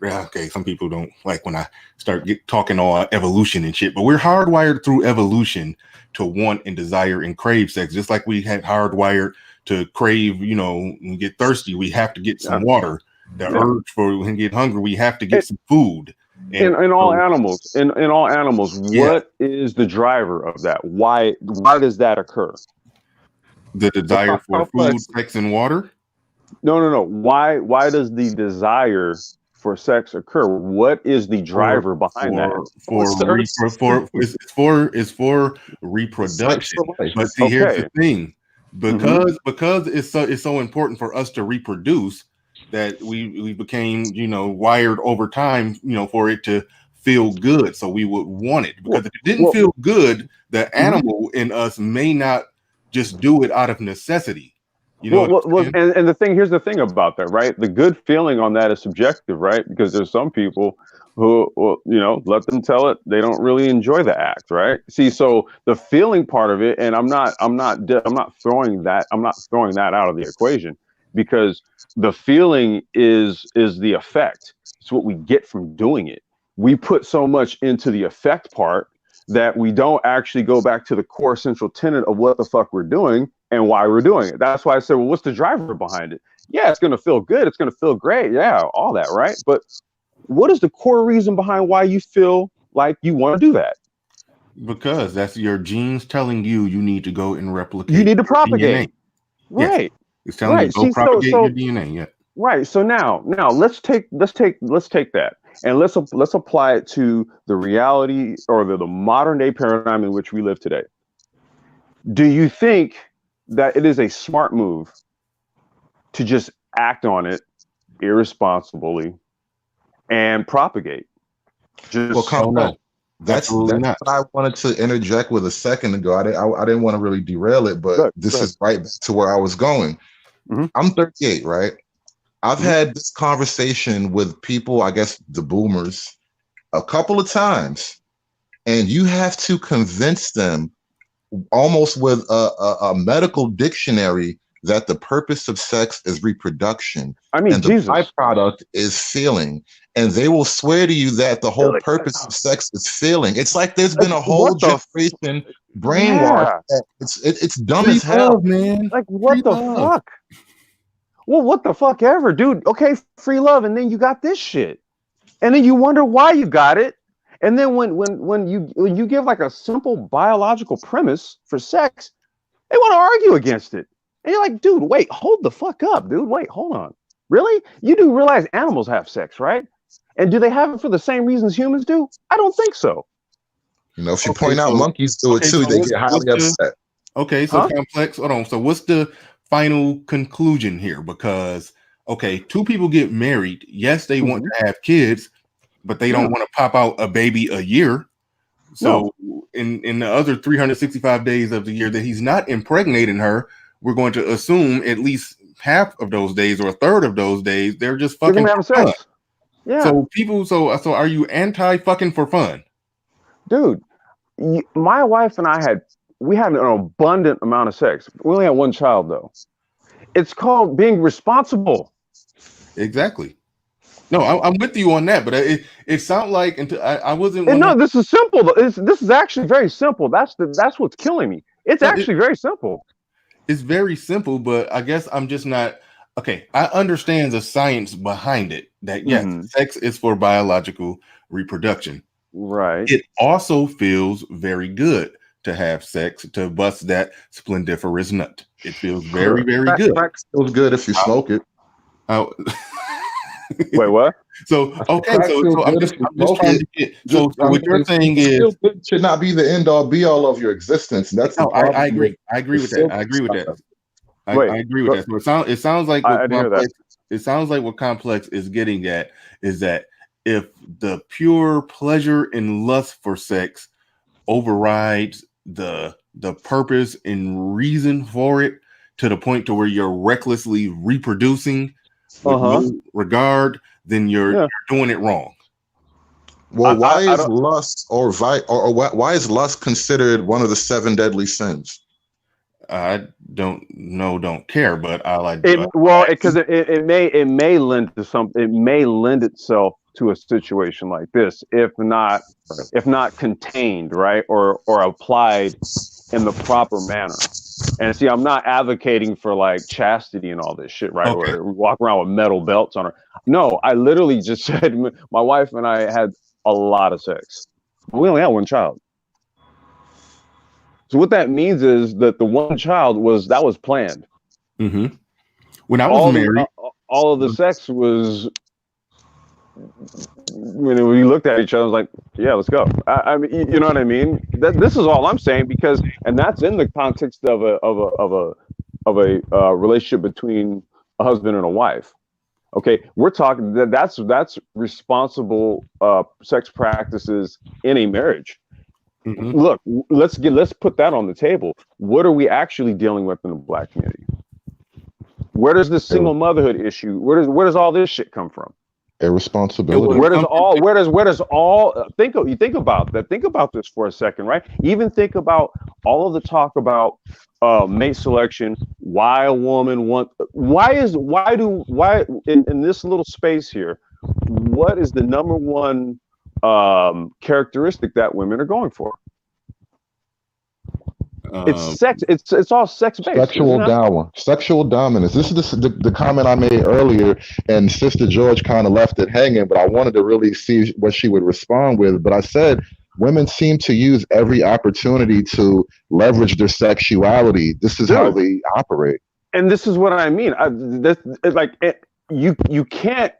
okay, some people don't like when I start talking all evolution and shit, but we're hardwired through evolution to want and desire and crave sex, just like we had hardwired to crave, you know, when we get thirsty, we have to get some water. The urge for when we get hungry, we have to get some food. In all animals, what is the driver of that? Why does that occur? The desire for food, sex, and water? No. Why does the desire for sex occur? What is the driver behind that? It's for reproduction. But see, here's the thing. Because it's so important for us to reproduce that we became, you know, wired over time, you know, for it to feel good. So we would want it, because if it didn't feel good, the animal in us may not just do it out of necessity. You know, and here's the thing about that, right? The good feeling on that is subjective, right? Because there's some people who, you know, let them tell it, they don't really enjoy the act, right? See, so the feeling part of it, and I'm not throwing that out of the equation, because the feeling is the effect. It's what we get from doing it. We put so much into the effect part that we don't actually go back to the core central tenet of what the fuck we're doing and why we're doing it. That's why I said, well, what's the driver behind it? Yeah, it's going to feel good. It's going to feel great. Yeah, all that, right? But what is the core reason behind why you feel like you want to do that? Because that's your genes telling you need to go and replicate. You need to propagate. DNA. Right. Yes. It's telling you to go propagate your DNA. Yeah. Right. So now let's take that and let's apply it to the reality or the modern day paradigm in which we live today. Do you think that it is a smart move to just act on it irresponsibly and propagate? No. That's Absolutely not. what I wanted to interject with a second ago. I didn't want to really derail it, but Good, this good. is right back to where I was going. Mhm. I'm 38, right? I've Mhm. had this conversation with people, I guess the boomers, a couple of times, and you have to convince them almost with a medical dictionary that the purpose of sex is reproduction I mean, and the Jesus. byproduct is feeling. And they will swear to you that the whole purpose of sex is feeling. It's like there's been a whole What the f- generation brainwashed. Yeah. It's dumb Free as hell. love, man. Like, what Free the love. fuck? Well, what the fuck ever, dude? Okay, free love, and then you got this shit, and then you wonder why you got it, and then when you give like a simple biological premise for sex, they want to argue against it, and you're like, dude, wait, hold the fuck up, dude, wait, hold on, really? You do realize animals have sex, right? And do they have it for the same reasons humans do? I don't think so. You know, if you Okay, point out so- monkeys do it okay, too, so they what's- get highly what's the- upset. Okay, so Huh? Complex. Hold on. So what's the final conclusion here? Because okay, two people get married. Yes, they want to have kids, but they don't want to pop out a baby a year. So in the other 365 days of the year that he's not impregnating her, we're going to assume at least half of those days or a third of those days they're just They're fucking gonna have for fun. sex. Yeah. So people, so are you anti fucking for fun? Dude, my wife and I had an abundant amount of sex. We only had one child though. It's called being responsible. Exactly. No, I'm with you on that, but it sounds like I wasn't. And no, this is simple. This is actually very simple. That's what's killing me. It's actually very simple. It's very simple, but I guess I'm just not. Okay, I understand the science behind it. That yes, sex is for biological reproduction. Right. It also feels very good to have sex, to bust that splendiferous nut. It feels very, very good. Crack feels good if you smoke it. Wait, what? So okay, so I'm just trying to get. So what you're saying is, it should not be the end all be all of your existence. That's the problem. I agree. I agree with that. I agree with that. I agree with that. So it sounds like what Complex is getting at is that if the pure pleasure and lust for sex overrides the purpose and reason for it to the point to where you're recklessly reproducing with no regard, then you're doing it wrong. Well, why is lust why is lust considered one of the 7 deadly sins? I don't care, but I like because it may lend to something. It may lend itself to a situation like this, if not contained, right, or applied in the proper manner. And see, I'm not advocating for like chastity and all this shit, right? Okay. Or walk around with metal belts on her. No, I literally just said my wife and I had a lot of sex. We only had one child. So what that means is that the one child was planned. Mm-hmm. When I was married, all of the sex was when we looked at each other, I was like, "Yeah, let's go." I mean, you know what I mean? This is all I'm saying and that's in the context of a relationship between a husband and a wife. Okay, we're talking that's responsible sex practices in a marriage. Mm-hmm. Look, let's put that on the table. What are we actually dealing with in the Black community? Where does this single motherhood issue? Where does all this shit come from? Irresponsibility. Where does all think about that? Think about this for a second, right? Even think about all of the talk about mate selection. Why a woman why in this little space here? What is the number one characteristic that women are going for? It's sex. It's all sex based. Sexual dominance. This is the comment I made earlier, and Sister George kind of left it hanging, but I wanted to really see what she would respond with. But I said women seem to use every opportunity to leverage their sexuality. This is how they operate. And this is what I mean. You can't.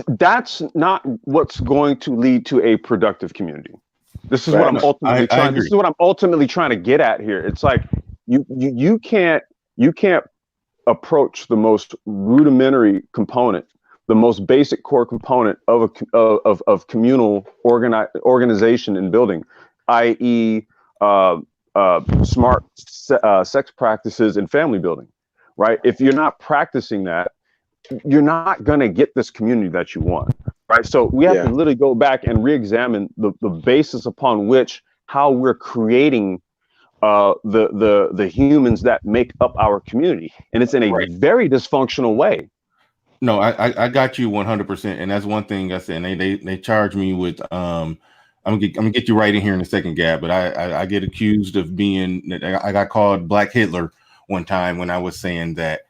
That's not what's going to lead to a productive community. This is what I'm ultimately trying. This is what I'm ultimately trying to get at here. It's like you can't approach the most rudimentary component the most basic core component of of communal organization and building, i.e., smart sex practices and family building, right? If you're not practicing that, you're not going to get this community that you want, right? So we have to literally go back and re-examine the basis upon which how we're creating the humans that make up our community, and it's in a very dysfunctional way. No, I got you 100%, and that's one thing I said. And they charge me with I'm gonna get you right in here in a second, Gab. But I get accused of being. I got called Black Hitler one time when I was saying that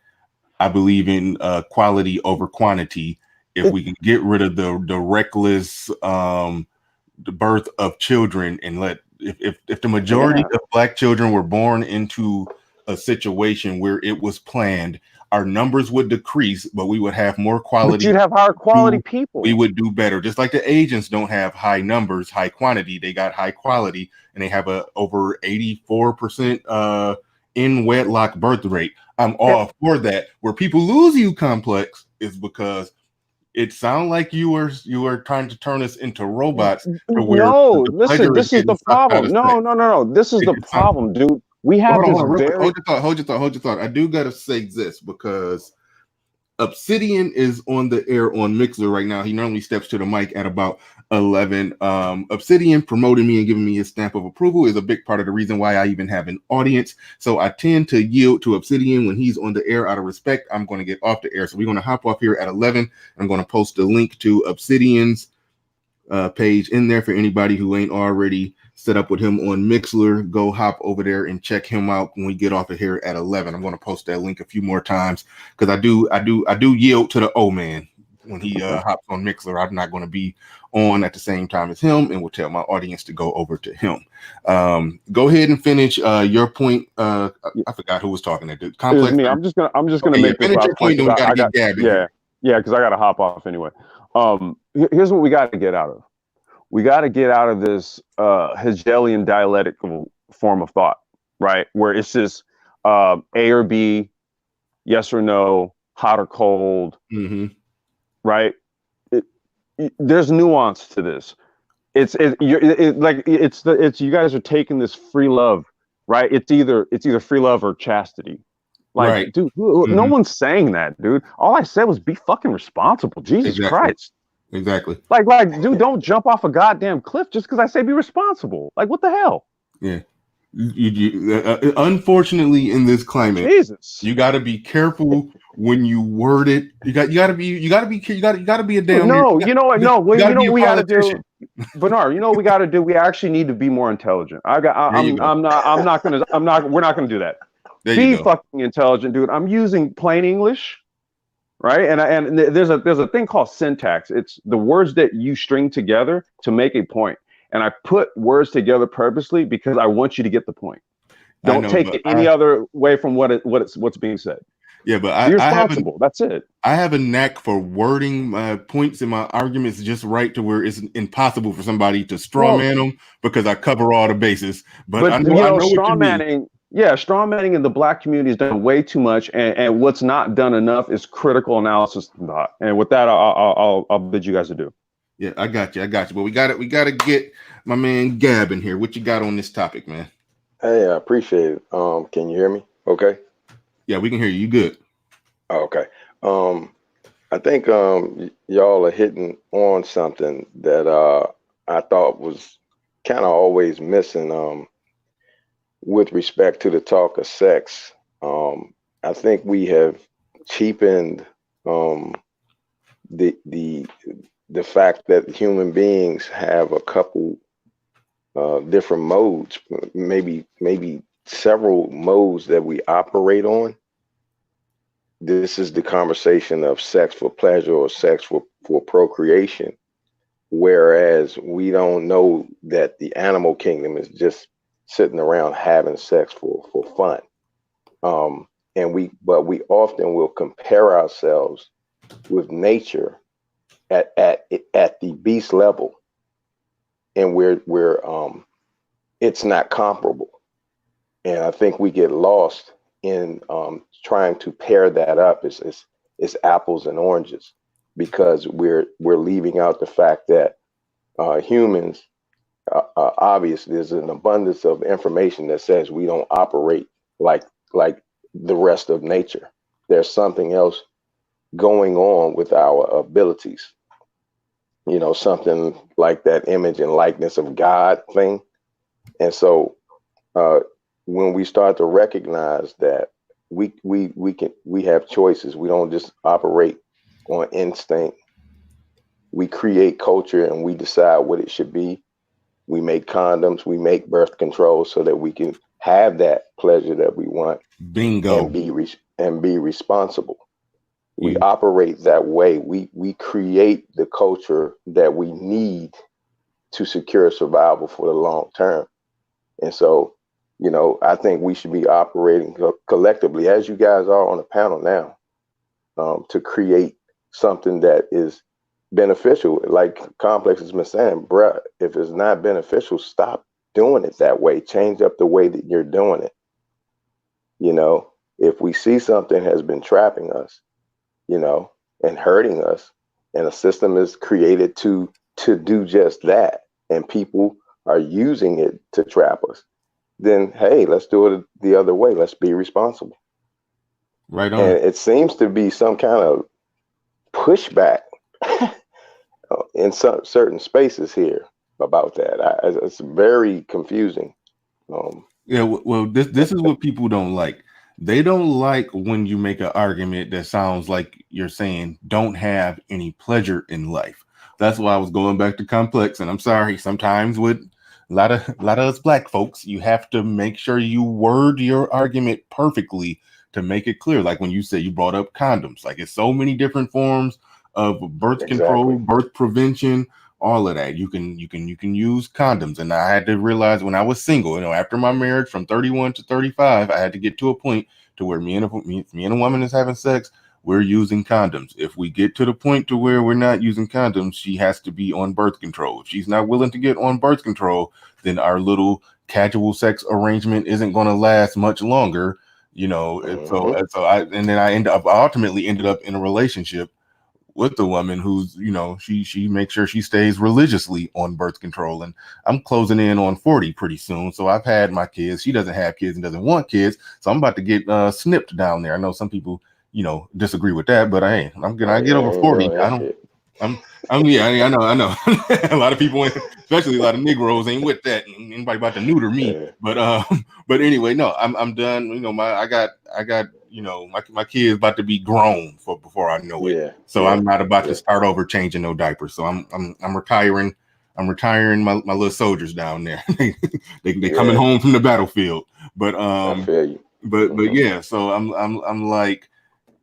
I believe in quality over quantity. If we can get rid of the reckless the birth of children, and let if the majority of Black children were born into a situation where it was planned, our numbers would decrease, but we would have more quality. But you'd have higher quality people. We would do better. Just like the Asians don't have high numbers, high quantity. They got high quality, and they have a over 84% in wedlock birth rate. I'm all for that. Where people lose you complex is because it sounds like you were trying to turn us into robots. No, listen, this is the problem. No. This is the problem, dude. We have hold your thought. I do gotta say this because Obsidian is on the air on Mixler right now. He normally steps to the mic at about 11. Obsidian promoting me and giving me his stamp of approval is a big part of the reason why I even have an audience. So I tend to yield to Obsidian when he's on the air out of respect. I'm going to get off the air. So we're going to hop off here at 11. I'm going to post a link to Obsidian's page in there for anybody who ain't already set up with him on Mixler. Go hop over there and check him out when we get off of here at 11. I'm going to post that link a few more times because I do yield to the old man when he hops on Mixler. I'm not going to be on at the same time as him, and will tell my audience to go over to him. Go ahead and finish your point. I forgot who was talking there. Complex. Me. I'm just gonna make this last point. Because I got to hop off anyway. Here's what we got to get out of. We got to get out of this Hegelian dialectical form of thought, right? Where it's just A or B, yes or no, hot or cold, right? There's nuance to this. It's you guys are taking this free love, right? It's either free love or chastity. Like, dude, no one's saying that, dude. All I said was be fucking responsible. Jesus Christ. Exactly. Like, dude, don't jump off a goddamn cliff just because I say be responsible. Like, what the hell? Yeah. Unfortunately, in this climate, Jesus, you got to be careful when you word it. You got to be a damn. No, you know what? No, well, you know what we got to do, Bernard. You know what we got to do? We actually need to be more intelligent. We're not gonna do that. Be fucking intelligent, dude. I'm using plain English. Right, and there's a thing called syntax. It's the words that you string together to make a point. And I put words together purposely because I want you to get the point. Don't take it any other way from what's being said. Yeah, but you're responsible. That's it. I have a knack for wording my points and my arguments just right to where it's impossible for somebody to straw man them because I cover all the bases. But I know straw manning. Yeah, straw manning in the Black community is done way too much, and what's not done enough is critical analysis. And with that, I'll bid you guys adieu. Yeah, I got you. But we got to get my man Gab in here. What you got on this topic, man? Hey, I appreciate it. Can you hear me? Okay. Yeah, we can hear you. You good? Oh, okay. I think y'all are hitting on something that I thought was kind of always missing. With respect to the talk of sex, I think we have cheapened the fact that human beings have a couple different modes, maybe several modes that we operate on. This is the conversation of sex for pleasure or sex for procreation, whereas we don't know that the animal kingdom is just sitting around having sex for fun. But we often will compare ourselves with nature at the beast level, and we're it's not comparable. And I think we get lost in trying to pair that up. It's apples and oranges. because we're leaving out the fact that humans, obviously, there's an abundance of information that says we don't operate like the rest of nature. There's something else going on with our abilities. You know, something like that image and likeness of God thing. And so when we start to recognize that we have choices, we don't just operate on instinct. We create culture and we decide what it should be. We make condoms, we make birth control so that we can have that pleasure that we want. Bingo. And be responsible. We Yeah. operate that way. We create the culture that we need to secure survival for the long term. And so, you know, I think we should be operating collectively, as you guys are on the panel now, to create something that is beneficial. Like Complex has been saying, bruh, if it's not beneficial, stop doing it that way. Change up the way that you're doing it. You know, if we see something has been trapping us, you know, and hurting us, and a system is created to do just that, and people are using it to trap us, then hey, let's do it the other way. Let's be responsible. Right on. And it seems to be some kind of pushback in some certain spaces here about that. It's very confusing. Yeah, well, this is what people don't like. They don't like when you make an argument that sounds like you're saying don't have any pleasure in life. That's why I was going back to Complex, and I'm sorry, sometimes with a lot of us black folks, you have to make sure you word your argument perfectly to make it clear. Like when you say you brought up condoms, like it's so many different forms of birth control, birth prevention, all of that. You can use condoms. And I had to realize when I was single, you know, after my marriage from 31 to 35, I had to get to a point to where me and a woman is having sex, we're using condoms. If we get to the point to where we're not using condoms, she has to be on birth control. If she's not willing to get on birth control, then our little casual sex arrangement isn't going to last much longer, you know. And then I ultimately ended up in a relationship with the woman who's, you know, she makes sure she stays religiously on birth control. And I'm closing in on 40 pretty soon. So I've had my kids. She doesn't have kids and doesn't want kids. So I'm about to get snipped down there. I know some people, you know, disagree with that, but I get over 40. I know. A lot of people, especially a lot of Negroes, ain't with that. Anybody about to neuter me. Yeah. But anyway, no, I'm done. You know, I got you know, my kid's about to be grown before I know it. So I'm not about to start over changing no diapers. So I'm retiring. I'm retiring my little soldiers down there. they coming home from the battlefield. But I feel you. But yeah, so I'm like,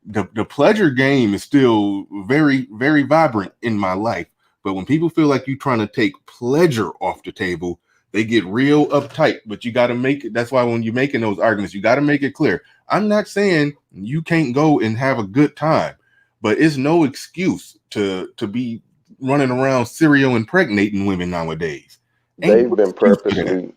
the pleasure game is still very, very vibrant in my life. But when people feel like you're trying to take pleasure off the table, they get real uptight. But you got to make it. That's why when you're making those arguments, you got to make it clear. I'm not saying you can't go and have a good time, but it's no excuse to be running around serial impregnating women nowadays. They've been purposely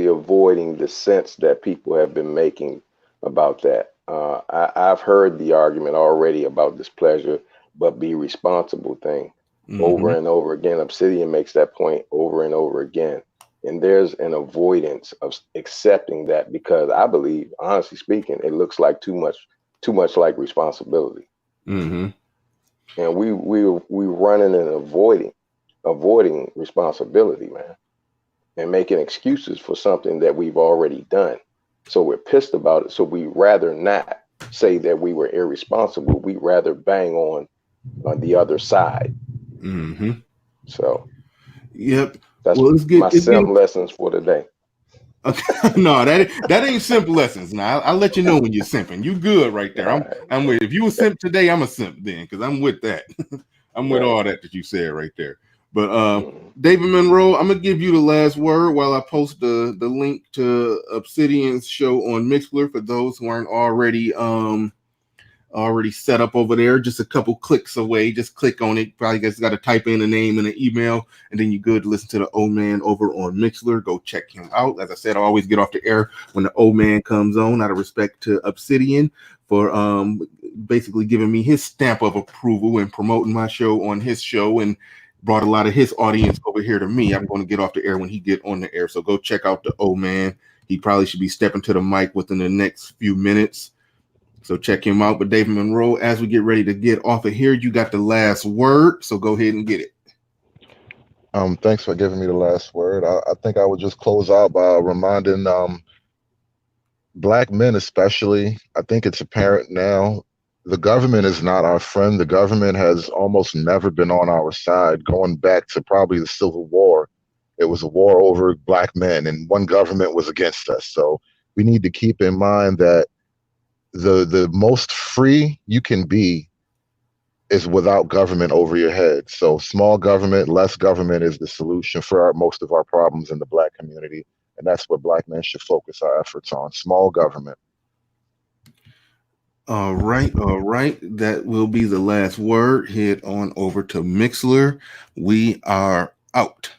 avoiding the sense that people have been making about that. I've heard the argument already about this pleasure, but be responsible thing over and over again. Obsidian makes that point over and over again. And there's an avoidance of accepting that because I believe, honestly speaking, it looks like too much like responsibility. And we running and avoiding responsibility, man, and making excuses for something that we've already done. So we're pissed about it. So we rather not say that we were irresponsible. We rather bang on the other side. So, yep. That's my simp lessons for today. Okay. No, that ain't simp lessons. Now I'll let you know when you're simping. You good right there. I'm with. If you a simp today, I'm a simp then, because I'm with that. I'm with all that you said right there. But David Monroe, I'm gonna give you the last word while I post the link to Obsidian's show on Mixlr for those who aren't already set up over there. Just a couple clicks away. Just click on it. Probably just got to type in a name and an email, and then you're good to listen to the old man over on Mixlr. Go check him out. As I said, I always get off the air when the old man comes on, out of respect to Obsidian. for basically giving me his stamp of approval and promoting my show on his show, and brought a lot of his audience over here to me. I'm going to get off the air when he get on the air. So go check out the old man. He probably should be stepping to the mic within the next few minutes. So check him out. But David Monroe, as we get ready to get off of here, you got the last word. So go ahead and get it. Thanks for giving me the last word. I think I would just close out by reminding Black men especially, I think it's apparent now, the government is not our friend. The government has almost never been on our side, going back to probably the Civil War. It was a war over Black men, and one government was against us. So we need to keep in mind that the most free you can be is without government over your head. So small government, less government is the solution for most of our problems in the Black community. And that's what Black men should focus our efforts on, small government. All right. That will be the last word. Head on over to Mixlr. We are out.